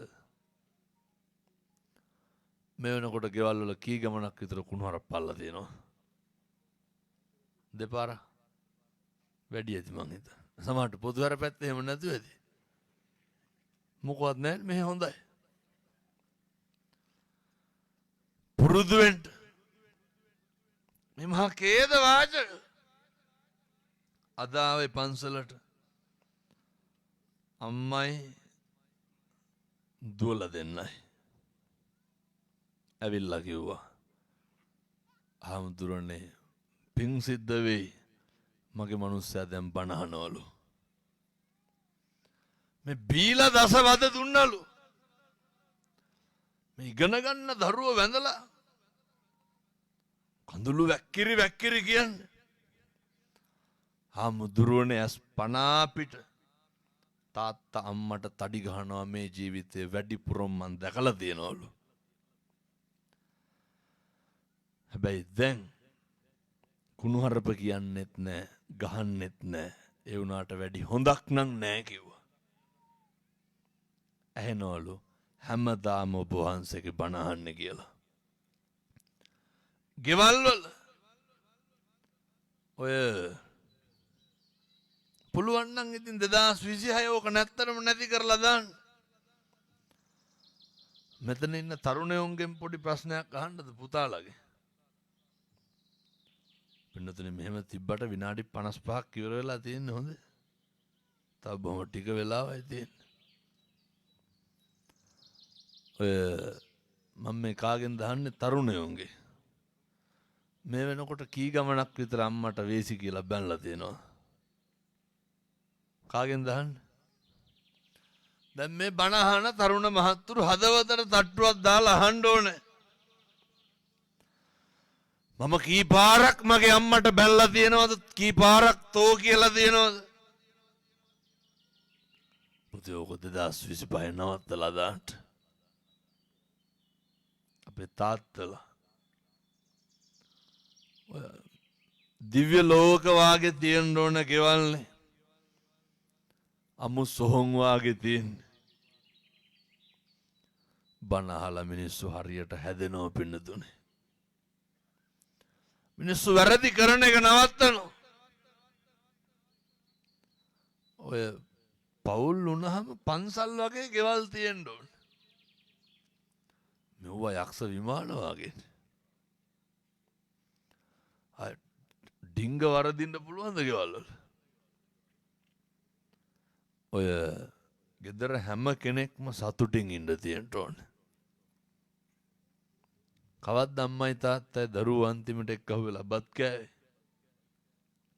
Speaker 1: මේ වෙනකොට ගෙවල් වල කී ගමනක් විතර කුණුහරුප පල්ලා තියෙනවා? දෙපාර වැඩි ඇති මං හිතන්නේ. සමහරට පොදුහර පැත්තේ එහෙම නැතුව ඇති. මොකවත් නැහැ මෙහෙ හොඳයි. පුරුදු වෙන්න. මේ මහා කේද වාචක. අද ආවේ පන්සලට අම්මයි දුවලා දෙන්නයි. ඇවිල්ලා කිව්වා හාමුදුරනේ පිං සිද්ධ වෙයි. මගේ මනුස්සයා දැන් බණ අහනවලු. මේ බීලා දසවද දුන්නලු. මේ ඉගෙන ගන්න දරුවෝ වැඳලා කඳුළු වැක්කිරි කියන්නේ. හාමුදුරුවනේ ඇස් පනා පිට තාත්තා අම්මට තඩි ගහනවා මේ ජීවිතේ වැඩිපුරම මන් දැකලා තියෙනවලු. හැබැයි දැන් කුණුහරුප කියන්නෙත් නෑ ගහන්නෙත් නෑ. ඒ වුණාට වැඩි හොඳක් නම් නෑ කිව්වා. ඇහෙනවලු හැමදාම ඔබ වහන්සේගේ බණ අහන්න කියලා. ගෙවල් වල ඔය පුළුවන් නම් ඉතින් 2026 ඕක නැත්තරම නැති කරලා දාන්න. මෙතන ඉන්න තරුණයෝන්ගෙන් පොඩි ප්‍රශ්නයක් අහන්නද පුතාලගේ? පින්නතුනේ මෙහෙම තිබ්බට විනාඩි 55ක් ඉවර වෙලා තියෙන්නේ හොඳ. තව බොහොම ටික වෙලාවයි තියෙන්නේ. ඔය මම මේ කාගෙන් දහන්නේ තරුණයෝන්ගේ. මේ වෙනකොට කී ගමනක් විතර අම්මට වේසි කියලා බැනලා තියෙනවා. කාගෙන් දහන්නේ? දැන් මේ බණ අහන තරුණ මහත්තුරු හදවතට තට්ටුවක් දාලා අහන්න ඕනේ. මම කී පාරක් මගේ අම්මට බැලලා තියෙනවද? කී පාරක් තෝ කියලා තියෙනවද? පුතේ ඔක 2025 නවත්තලා දාන්න. අපේ තාත්තලා දිව්‍ය ලෝක වාගේ තියෙන්න ඕන ගෙවල්නේ. අමු සොහොන් වාගේ තියෙන්නේ. බණ අහලා මිනිස්සු හරියට හැදෙනව පින්නතුනේ. මිනිස්සු වැරදි කරන එක නවත්තනවා. ඔය පවුල් වුණාම පන්සල් වගේ ගෙවල් තියෙන්න ඕන. මෙව්වා යක්ෂ විමාන වගේ. ඩිංග වරදින්න පුළුවන්ද ගෙවල් වල? ඔය ගෙදර හැම කෙනෙක්ම සතුටින් ඉන්න තියෙන්න ඕන. කවද්ද අම්මයි තාත්තයි දරුවෝ අන්තිමට එක්කහුව වෙලා බත් කෑවේ?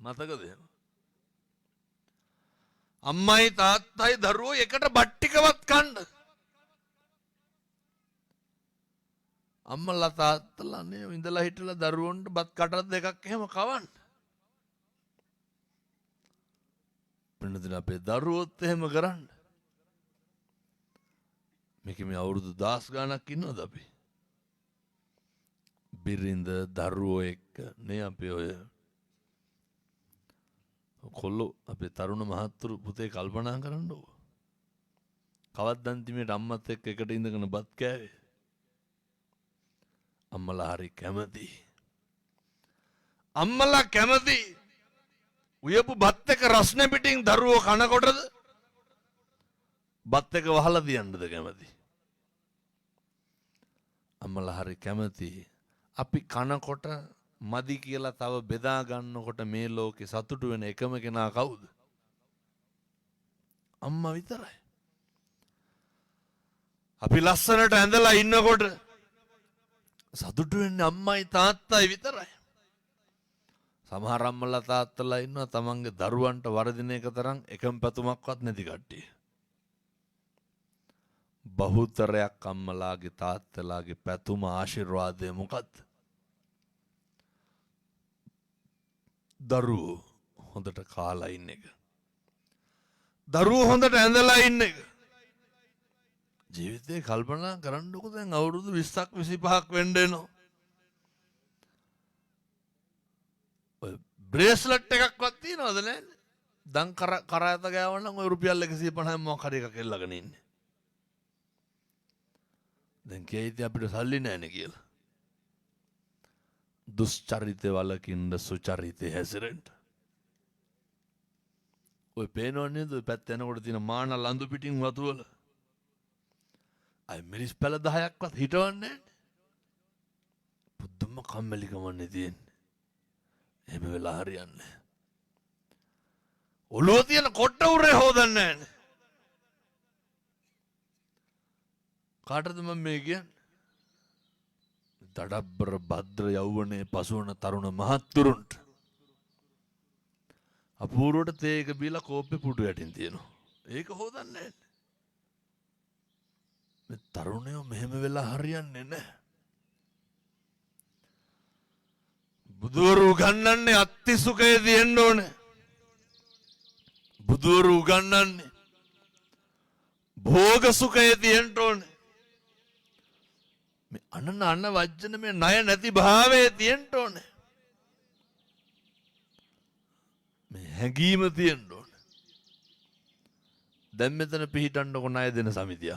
Speaker 1: මතකද එහෙම? අම්මයි තාත්තයි දරුවෝ එකට බත් ටිකවත් කන්න. අම්මලා තාත්තලා නේ ඉඳලා හිටලා දරුවන්ට බත් කටක් දෙකක් එහෙම කවන්න. පින්නදින අපේ දරුවොත් එහෙම කරන්න. මේක මේ අවුරුදු 10 ගාණක් ඉන්නවද අපි? බිරිඳ දරුවෝ එක්ක නේ අපි ඔය කොල්ලෝ අපේ තරුණ මහත්තුරු පුතේ කල්පනා කරන්නකෝ. කවද්ද අන්තිමේට අම්මත් එක්ක එකට ඉඳගෙන බත් කෑවේ? අම්මලා හරි කැමති. අම්මලා කැමති. උයපු බත් එක රස්නේ පිටින් දරුවෝ කනකොටද බත් එක වහලා තියන්නද කැමති? අම්මලා හරි කැමති. අපි කනකොට මදි කියලා තව බෙදා ගන්නකොට මේ ලෝකේ සතුටු වෙන එකම කෙනා කවුද? අම්මා විතරයි. අපි ලස්සනට ඇඳලා ඉන්නකොට සතුටු වෙන්නේ අම්මයි තාත්තයි විතරයි. සමහර අම්මලා තාත්තලා ඉන්නවා තමන්ගේ දරුවන්ට වරදින එක තරම් එකම පැතුමක්වත් නැති කට්ටිය. බහුතරයක් අම්මලාගේ තාත්තලාගේ පැතුම ආශිර්වාදය මොකද්ද? දරුවෝ හොඳට කාලා ඉන්න එක. දරුවෝ හොඳට ඇඳලා ඉන්න එක. ජීවිතේ කල්පනා කරන්නකො දැන් අවුරුදු 20ක් 25ක් වෙන්න එනවා. ඔය බ්‍රේස්ලට් එකක්වත් තියනවද නැද්ද? දන් කරාත ගෑවනම් ඔය රුපියල් 150 මොකක් හරි එකක් එල්ලගෙන ඉන්නේ. දැන් කීයිද අපිට සල්ලි නැහැනේ කියලා. දුස්චරිතේ වලකින්ද සුචරිතේ හැසිරෙන්න. ඔය පේනවනේ නේද ඔය පැත්ත යනකොට තියෙන මාන ලඳු පිටින් වතුවල. අය මිරිස් පැල 10ක්වත් හිටවන්නේ නැහැ. පුදුම කම්මැලිකමන්නේ තියෙන්නේ. එහෙම වෙලා හරියන්නේ. ඔළුව තියෙන කොට්ට උරේ හොදන්නේ නැහැ. කාටද මම මේ කියන්නේ? දඩබ්බර භද්‍ර යෞවනයේ පසුවන තරුණ මහත්තුරුන්ට අපූර්වට තේක බීලා කෝප්පේ පුටු යටින් තියෙනවා. ඒක හොදන්නේ නැහැ. මේ තරුණයෝ මෙහෙම වෙලා හරියන්නේ නැහැ. බුදුවරු උගන්වන්නේ අත්ති සුඛයේ තියෙන්න ඕනේ. බුදුවරු උගන්වන්නේ භෝග සුඛයේ තියෙන්න ඕනේ. මේ අනන වජ්ජන මේ ණය නැති භාවයේ තියෙන්න ඕනේ. මේ හැඟීම තියෙන්න ඕනේ. දැන් මෙතන පිහිටන්නකො ණය දෙන සමිතිය.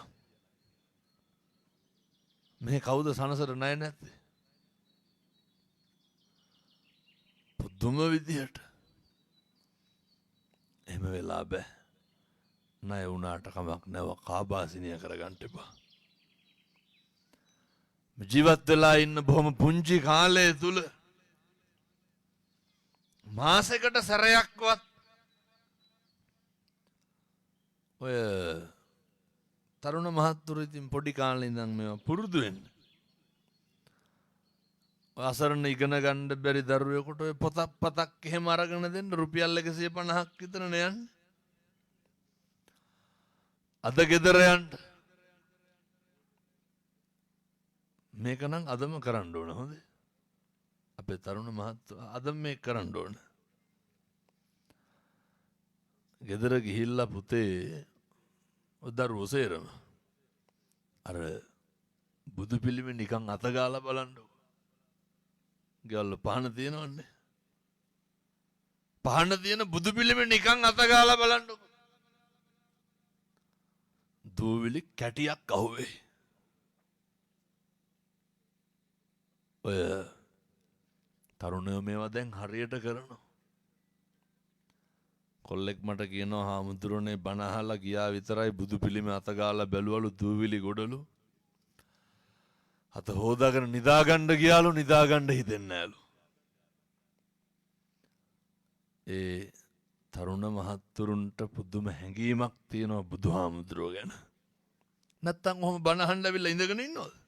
Speaker 1: මේ කවුද සනසර ණය නැත්තේ? පුදුම විදියට. එහෙම වෙලා බෑ. ණය වුණාට කමක් නැව කාබාසිනිය කරගන්න එපා. ජීවත් වෙලා ඉන්න බොහොම පුංචි කාලය තුල මාසෙකට සැරයක්වත් ඔය තරුණ මහත්තුරු ඉතින් පොඩි කාලේ ඉඳන් මේවා පුරුදු වෙන්න. අසරණ ඉගෙන ගන්න බැරි දරුවෙකුට ඔය පතක් එහෙම අරගෙන දෙන්න රුපියල් 150ක් විතර නේ යන්නේ. අද ගෙදර යන්න මේක නම් අදම කරන්න ඕන. හොඳේ අපේ තරුණ මහත්තයෝ අදම මේක කරන්න ඕන. ගෙදර ගිහිල්ලා පුතේ ඔය දරුවෝ සේරම අර බුදු පිළිමේ නිකන් අත ගාලා බලන්නකො. ගෙවල් පහන තියෙනවන්නේ. පහන තියෙන බුදු පිළිමේ නිකන් අත ගාලා බලන්නකො. දූවිලි කැටියක් අහුවේ. ඔය තරුණයෝ මේවා දැන් හරියට කරනවා. කොල්ලෙක් මට කියනවා හාමුදුරනේ බණ අහලා ගියා විතරයි බුදු පිළිමේ අත ගාලා බැලුවලු දූවිලි ගොඩලු. අත හොදාගෙන නිදාගන්න ගියාලු නිදාගන්න හිතෙන්නේ නැලු. ඒ තරුණ මහත්තුරුන්ට පුදුම හැඟීමක් තියෙනවා බුදුහාමුදුරුවෝ ගැන. නැත්තම් ඔහොම බණ අහන්න ඇවිල්ලා ඉඳගෙන ඉන්නවද?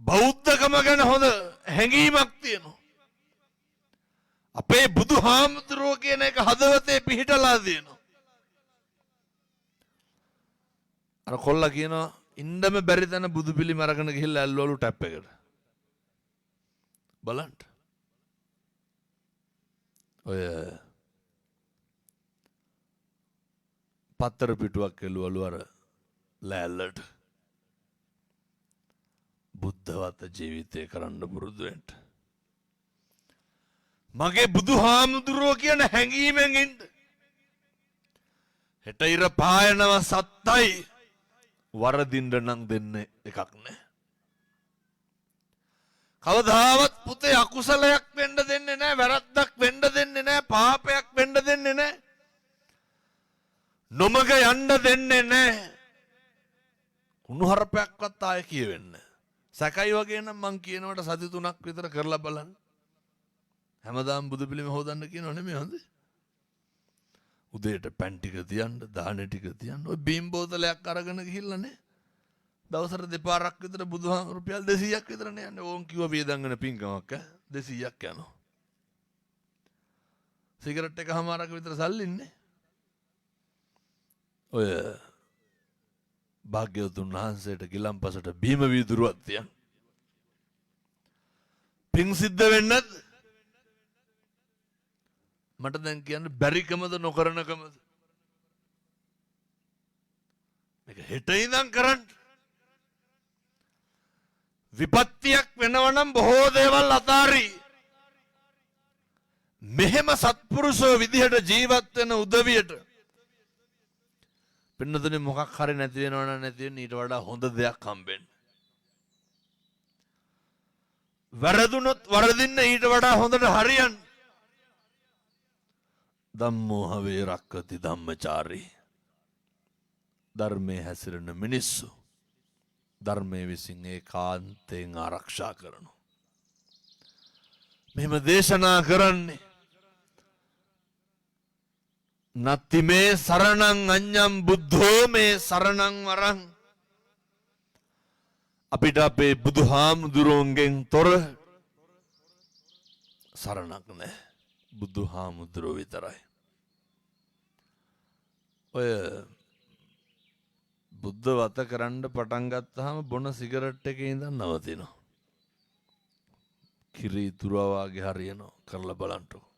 Speaker 1: බෞද්ධකම ගැන හොඳ හැඟීමක් තියෙනවා. අපේ බුදුහාමුදුරුවෝ කියන එක හදවතේ පිහිටලා තියෙනවා. අර කොල්ලා කියනවා ඉන්නම බැරි තැන බුදු පිළිම අරගෙන ගිහිල්ලා ඇල්ලවලු ටැප් එකට. බලන්න. ඔය පත්තර පිටුවක් එළුවලු අර ලෑල්ලට. බුද්ධවත ජීවිතය කරන්න පුරුදු වෙන්න. මගේ බුදුහාමුදුරුවෝ කියන හැඟීමෙන් ඉන්න. හෙට ඉර පායනව සත්තයි වරදින්න නම් දෙන්නේ එකක් නෑ. කවදාවත් පුතේ අකුසලයක් වෙන්න දෙන්නේ නෑ, වැරද්දක් වෙන්න දෙන්නේ නෑ, පාපයක් වෙන්න දෙන්නේ නෑ. නොමග යන්න දෙන්නේ නෑ. කුණුහරුපයක්වත් ආයේ කියවෙන්න. සැකයි වගේ නම් මං කියනවට සති 3ක් විතර කරලා බලන්න. හැමදාම බුදු පිළිම හොදන්න කියනව නෙමෙයි හොඳ. උදේට පැන් ටික තියන්න, දාන ටික තියන්න. ඔය බීම් බෝතලයක් අරගෙන ගිහිල්ලා නේ. දවසට දෙපාරක් විතර බුදුහාම රුපියල් 200ක් විතරනේ යන්නේ. ඕන් කිව්ව වේදංගන පින්කමක් 200ක් යනවා. සිගරට් එකමාරක විතර සල්ලි ඉන්නේ. ඔය භාග්‍යවතුන් වහන්සේට ගිලම්පසට බීම වීදුරුවක් තියන්. පින් සිද්ධ වෙන්නත් මට දැන් කියන්න බැරිකමද නොකරනකමද? මේක හෙට ඉඳන් කරන්න. විපත්තියක් වෙනවනම් බොහෝ දේවල් අතාරී. මෙහෙම සත්පුරුෂෝ විදිහට ජීවත් වෙන උදවියට පින්නතුනේ මොකක් හරි නැති වෙනවනම් නැති වෙන ඊට වඩා හොඳ දෙයක් හම්බෙන්න. වැරදුනොත් වරදින්න ඊට වඩා හොඳට හරියන්න. ධම්මෝ හවේ රක්කති ධම්මචාරී. ධර්මයේ හැසිරෙන මිනිස්සු ධර්මයේ විසින් ඒකාන්තයෙන් ආරක්ෂා කරනවා. මෙහෙම දේශනා කරන්නේ නත්ති මේ සරණං අඤ්ඤං බුද්ධෝ මේ සරණං වරං. අපිට අපේ බුදුහාමුදුරුවන්ගෙන් තොර සරණක් නැහැ. බුදුහාමුදුරුවෝ විතරයි. ඔය බුද්ධ වත කරන්න පටන් ගත්තාම බොන සිගරට් එකේ ඉඳන් නවතිනවා. කිරි තුරා වගේ හරියනවා. කරලා බලන්නකෝ.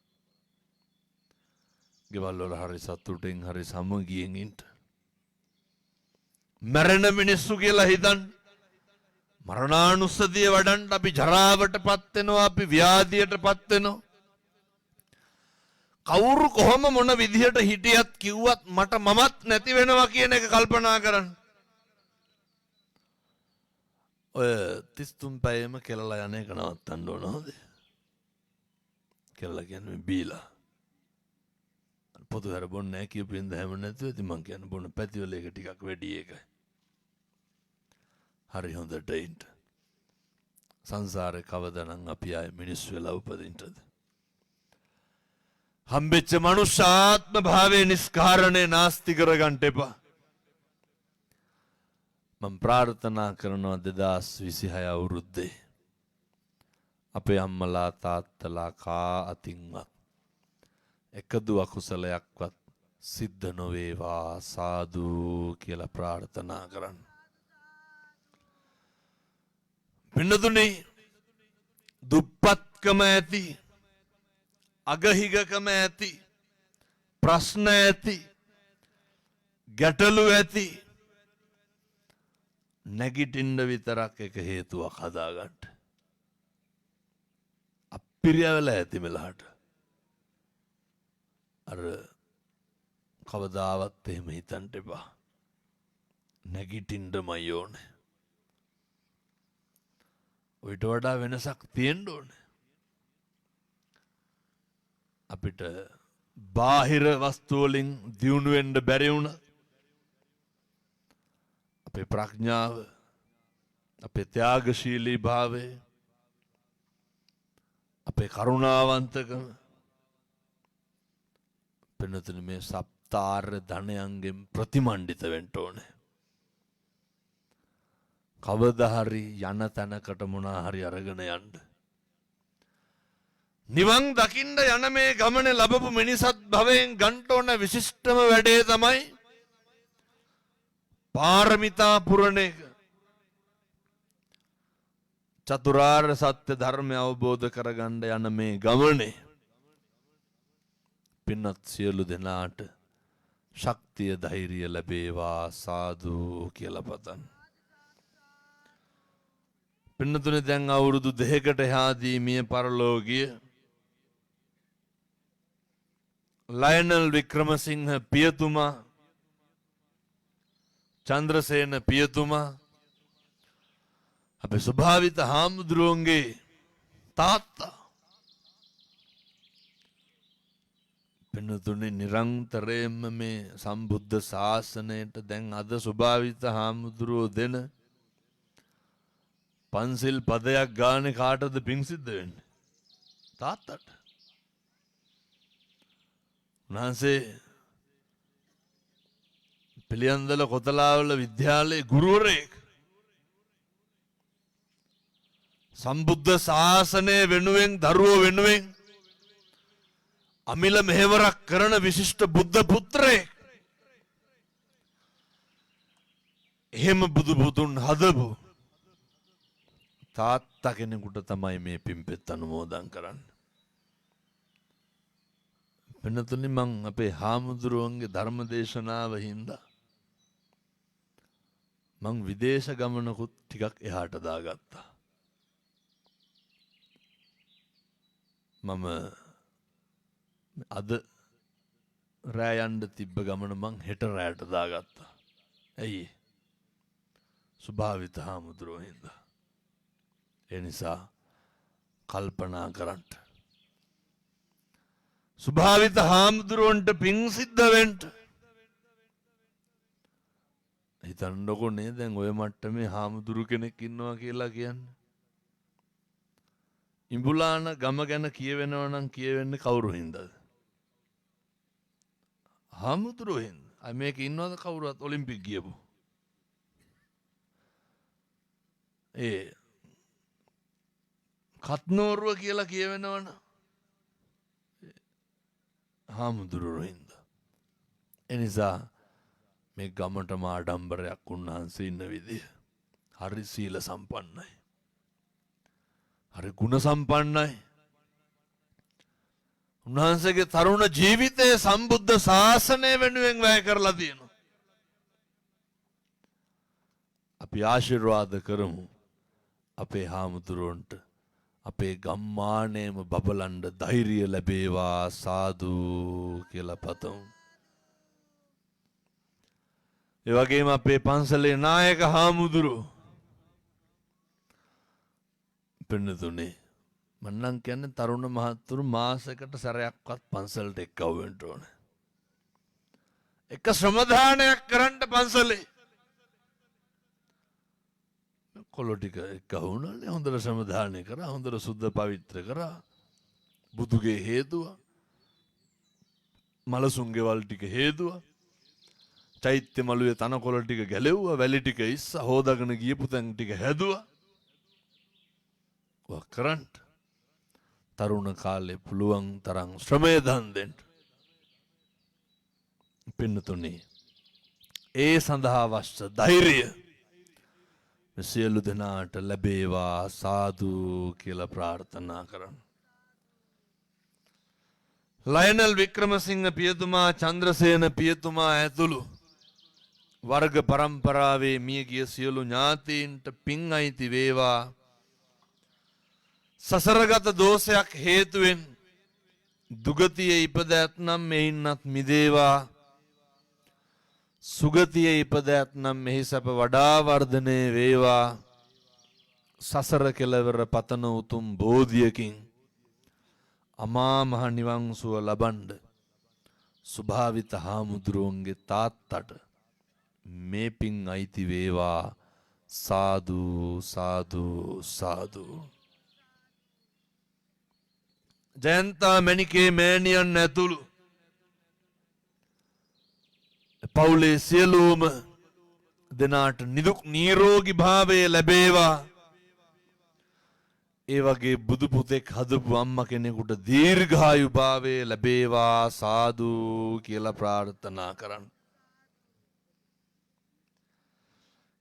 Speaker 1: ගෙවල් වල හරි සතුටින් හරි සමගියෙන් ඉන්න. මරණ මිනිස්සු කියලා හිතන් මරණානුස්සතිය වඩන්න අපි ජරාවටපත් වෙනවා, අපි ව්‍යාධියටපත් වෙනවා. කවුරු කොහොම මොන විදිහට හිටියත් කිව්වත් මට මමත් නැති වෙනවා කියන එක කල්පනා කරන්න. ඔය 33 පැයෙම කෙලලා යන එක නවත්තන්න ඕන හොඳ. කෙලලා කියන්නේ බීලා. පොදු හැර බොන්නේ නැහැ කියපෙන්ද හැම නැතුව ඉතින් මං කියන්නේ බොන පැතිවල එක ටිකක් වැඩි එකයි. හරි හොඳට ඉන්න. සංසාරේ කවදානම් අපි ආයේ මිනිස්සු වෙලා උපදින්නද? හම්බෙච්ච මනුෂ්‍යාත්ම භාවයේ නිස්කාරණේ නාස්ති කරගන්න එපා. මම ප්‍රාර්ථනා කරනවා 2026 අවුරුද්දේ අපේ අම්මලා තාත්තලා කා අතින්වත් එකදු අකුසලයක්වත් සිද්ධ නොවේවා සාදු කියලා ප්‍රාර්ථනා කරන්න. පින්නතුනේ දුප්පත්කම ඇති, අගහිගකම ඇති, ප්‍රශ්න ඇති, ගැටලු ඇති, නැගිටින්න විතරක් එක හේතුවක් හදාගන්න. අපිරියවල ඇති මෙලහට. අර කවදාවත් එහෙම හිතන්න එපා. නැගිටින්නමයි ඕනේ. ඔයිට වඩා වෙනසක් තියෙන්න ඕනේ. අපිට බාහිර වස්තු වලින් දියුණු වෙන්න බැරි වුණා. අපේ ප්‍රඥාව, අපේ ත්‍යාගශීලී භාවය, අපේ කරුණාවන්තකම පින්නතුනි මේ සප්තාර්ය ධනයන්ගෙන් ප්‍රතිමණ්ඩිත වෙන්න ඕනේ. කවදා හරි යන තැනකට මොනා හරි අරගෙන යන්න. නිවන් දකින්න යන මේ ගමනේ ලැබපු මිනිසත් භවයෙන් ගන්න ඕන විශිෂ්ටම වැඩේ තමයි පාරමිතා පුරණ එක. චතුරාර්ය සත්‍ය ධර්මය අවබෝධ කරගන්න යන මේ ගමනේ පින්නත් සියලු දෙනාට ශක්තිය ධෛර්යය ලැබේවා සාදු කියලා පතන්. පින්නතුනේ දැන් අවුරුදු 2කට එහාදී මිය පරලෝකීය ලයනල් වික්‍රමසිංහ පියතුමා චන්ද්‍රසේන පියතුමා අපේ ස්වභාවිත හාමුදුරුවන්ගේ තාත්තා පින්නතුනේ නිරන්තරයෙන්ම මේ සම්බුද්ධ ශාසනයට දැන් අද ස්වභාවිත හාමුදුරුවෝ දෙන පන්සිල් පදයක් ගානේ කාටද පිං සිද්ධ වෙන්නේ? තාත්තට. උන්වහන්සේ පිළියන්දල කොතලාවල විද්‍යාලයේ ගුරුවරයෙක්. සම්බුද්ධ ශාසනය වෙනුවෙන් දරුවෝ වෙනුවෙන් අමිල මෙහෙවරක් කරන විශිෂ්ට බුද්ධ පුත්‍රයෙක්. එහෙම බුදු පුතුන් හදපු තාත්තා කෙනෙකුට තමයි මේ පින්පෙත් අනුමෝදන් කරන්නේ. වෙනතුනි මං අපේ හාමුදුරුවන්ගේ ධර්ම දේශනාව හින්දා මං විදේශ ගමනකුත් ටිකක් එහාට දාගත්තා. මම අද රෑ යන්න තිබ්බ ගමන මං හෙට රෑට දාගත්තා. ඇයි? ස්වභාවිත හාමුදුරුවෝ හින්දා. ඒ නිසා කල්පනා කරන්න. ස්වභාවිත හාමුදුරුවන්ට පිං සිද්ධ වෙන්න. හිතන්නකො නේ දැන් ඔය මට්ටමේ හාමුදුරු කෙනෙක් ඉන්නවා කියලා කියන්නේ. ඉඹුලාන ගම ගැන කියවෙනවා නම් කියවෙන්නේ කවුරු හින්දාද? හාමුදුරුවෝ හින්දා. අය මේක ඉන්නවද කවුරුත් ඔලිම්පික් ගියපු? ඒ කත්නෝරුව කියලා කියවෙනවන හාමුදුරුවෝ හින්දා. එනිසා මේ ගමටම ආඩම්බරයක් උන්වහන්සේ ඉන්න විදිය හරි සීල සම්පන්නයි. හරි ගුණ සම්පන්නයි. උන්වහන්සේගේ තරුණ ජීවිතයේ සම්බුද්ධ ශාසනය වෙනුවෙන් වැය කරලා තියෙනවා. අපි ආශිර්වාද කරමු අපේ හාමුදුරුවන්ට අපේ ගම්මානයේම බබලන්ඩ ධෛර්යය ලැබේවා සාදු කියලා පතමු. ඒ වගේම අපේ පන්සලේ නායක හාමුදුරුවෝ පින්නතුනේ මන්නම් කියන්නේ තරුණ මහත්තුරු මාසයකට සැරයක්වත් පන්සලට එක්කව වෙන්න ඕනේ. එක ශ්‍රමදානයක් කරන්න පන්සලේ. කොළො ටික එක්කව වුණානේ හොඳට ශ්‍රමදානය කරා හොඳට සුද්ධ පවිත්‍ර කරා බුදුගේ හේතුවා මලසුන්ගේ වල් ටික හේතුවා චෛත්‍ය මළුවේ තනකොළ ටික ගැලෙව්වා වැලි ටික ඉස්සා හොදාගෙන ගියපු තැන් ටික හැදුවා. වා කරන්න තරුණ කාලේ පුළුවන් තරම් ශ්‍රමය දන් දෙන්න. පින්නතුනි ඒ සඳහා අවශ්‍ය ධෛර්යය සියලු දෙනාට ලැබේවා සාදු කියලා ප්‍රාර්ථනා කරන්න. ලයනල් වික්‍රමසිංහ පියතුමා චන්ද්‍රසේන පියතුමා ඇතුළු වර්ග පරම්පරාවේ මියගිය සියලු ඥාතීන්ට පින් අයිති වේවා. සසරගත දෝෂයක් හේතුවෙන් දුගතියේ ඉපද ඇත්නම් මෙයින්වත් මිදේවා. සුගතියේ ඉපද ඇත්නම් මෙහි සැප වඩා වර්ධනය වේවා. සසර කෙලවර පතන උතුම් බෝධියකින් අමා මහ නිවන් සුව ලබන්න ස්වභාවිත හාමුදුරුවන්ගේ තාත්තට මේ පින් අයිති වේවා සාදු සාදු සාදු. ජයන්තා මැණිකේ මෑණියන් ඇතුළු පවුලේ සියලුම දෙනාට නිදුක් නිරෝගී භාවය ලැබේවා. ඒ වගේ බුදු පුතෙක් හදපු අම්මා කෙනෙකුට දීර්ඝායු භාවය ලැබේවා සාදු කියලා ප්‍රාර්ථනා කරන්න.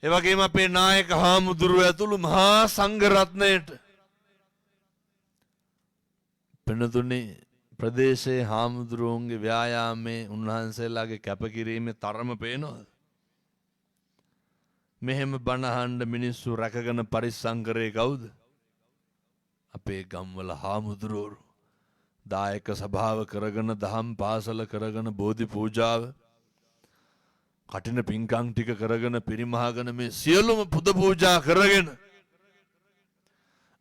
Speaker 1: ඒ වගේම අපේ නායක හාමුදුරුවෝ ඇතුළු මහා සංඝ රත්නයට පින්නතුනේ ප්‍රදේශයේ හාමුදුරුවන්ගේ ව්‍යායාමයේ උන්වහන්සේලාගේ කැපකිරීමේ තරම පේනවද? මෙහෙම බණහඬ මිනිස්සු රැකගෙන පරිස්සම් කරේ කවුද? අපේ ගම්වල හාමුදුරුවෝ. දායක සභාව කරගෙන දහම් පාසල කරගෙන බෝධි පූජාව කටින පින්කම් ටික කරගෙන පිරිමහගෙන මේ සියලුම පුද පූජා කරගෙන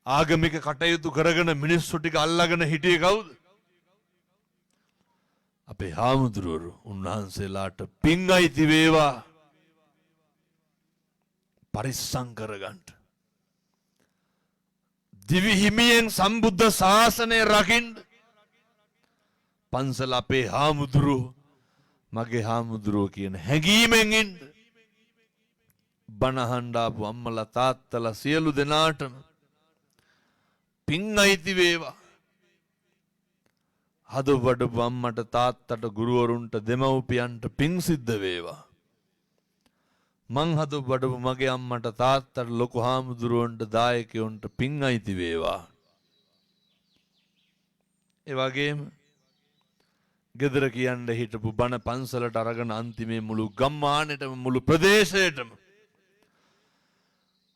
Speaker 1: ආගමික කටයුතු කරගෙන මිනිස්සු ටික අල්ලගෙන හිටියේ කවුද? අපේ හාමුදුරුවෝ. උන්වහන්සේලාට පින් අයිති වේවා පරිස්සම් කරගන්න. දිවි හිමියෙන් සම්බුද්ධ ශාසනය රකින්න. පන්සල අපේ හාමුදුරුවෝ මගේ හාමුදුරුවෝ කියන හැඟීමෙන් ඉන්න. බණහඬ ආපු අම්මලා තාත්තලා සියලු දෙනාටම පින් අයිති වේවා. හදවඩපු අම්මට තාත්තට ගුරුවරුන්ට දෙමව්පියන්ට පින් සිද්ධ වේවා. මං හදවඩපු මගේ අම්මට තාත්තට ලොකු හාමුදුරුවන්ට දායකයන්ට පින් අයිති වේවා. ඒ වගේම ගෙදර කියන්න හිටපු බණ පන්සලට අරගෙන අන්තිමේ මුළු ගම්මානෙටම මුළු ප්‍රදේශයටම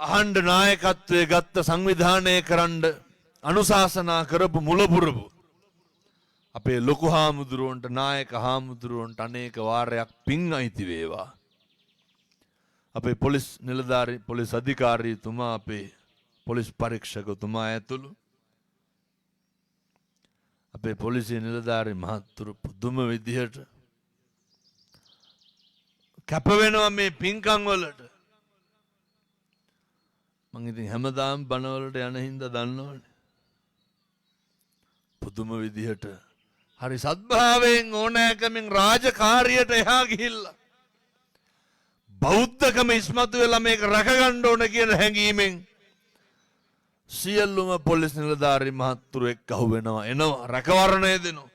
Speaker 1: අහඬ නායකත්වයේ ගත්ත සංවිධානය කරන්න අනුශාසනා කරපු මුලපුරපු අපේ ලොකු හාමුදුරුවන්ට නායක හාමුදුරුවන්ට අනේක වාරයක් පින් අයිති වේවා. අපේ පොලිස් නිලධාරී පොලිස් අධිකාරීතුමා අපේ පොලිස් පරීක්ෂකතුමා ඇතුළු අපේ පොලිසිය නිලධාරී මහත්තුරු පුදුම විදිහට කැප වෙනවා මේ පින්කම් වලට. මං ඉතින් හැමදාම බණවලට යන හින්දා දන්නවනේ. පුදුම විදිහට හරි සද්භාවයෙන් ඕනෑකමින් රාජකාරියට එහා ගිහිල්ලා බෞද්ධකම ඉස්මතු වෙලා මේක රැකගන්න ඕන කියන හැඟීමෙන් සියල්ලුම පොලිස් නිලධාරී මහත්තුරු එක්ක අහු වෙනවා එනවා රැකවරණය දෙනවා.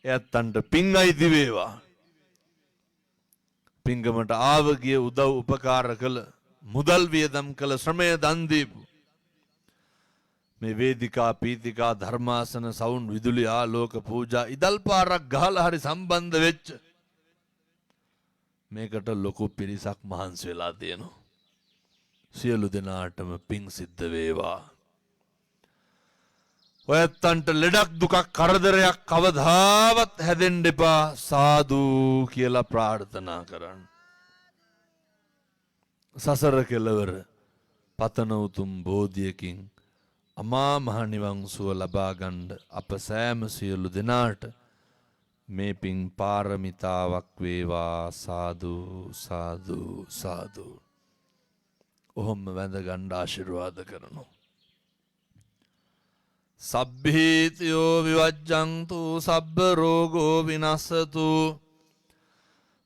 Speaker 1: එයත්න්ට පින් අයිති වේවා. පින්ගමට ආව ගිය උදව් උපකාර කළ මුදල් වියදම් කළ ශ්‍රමය දන් දීපු මේ වේදිකා පීතිකා ධර්මාසන සවුන් විදුලි ආලෝක පූජා ඉදල් පාරක් ගහලා හරි සම්බන්ධ වෙච්ච මේකට ලොකු පිරිසක් මහන්සි වෙලා තියෙනවා. සියලු දෙනාටම පිං සිද්ධ වේවා. ඔයත්තන්ට ලෙඩක් දුකක් කරදරයක් කවදාවත් හැදෙන්න එපා සාදු කියලා ප්‍රාර්ථනා කරන්න. සසර කෙලවර පතන උතුම් බෝධියකින් අමා මහ නිවන් සුව ලබා ගන්න අප සෑම සියලු දෙනාට මේ පිං පාරමිතාවක් වේවා සාදු සාදු සාදු. ඔහොම වැඳ ගන්න ආශිර්වාද කරනවා. සබ්බීතියෝ විවජ්ජන්තු සබ්බ රෝගෝ විනස්සතු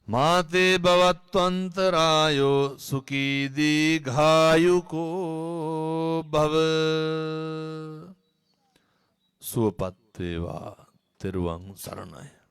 Speaker 1: මාතේ භවත්වන්තරායෝ සුඛී දීඝායුකෝ භව. සුවපත් වේවා. තෙරුවන් සරණයි.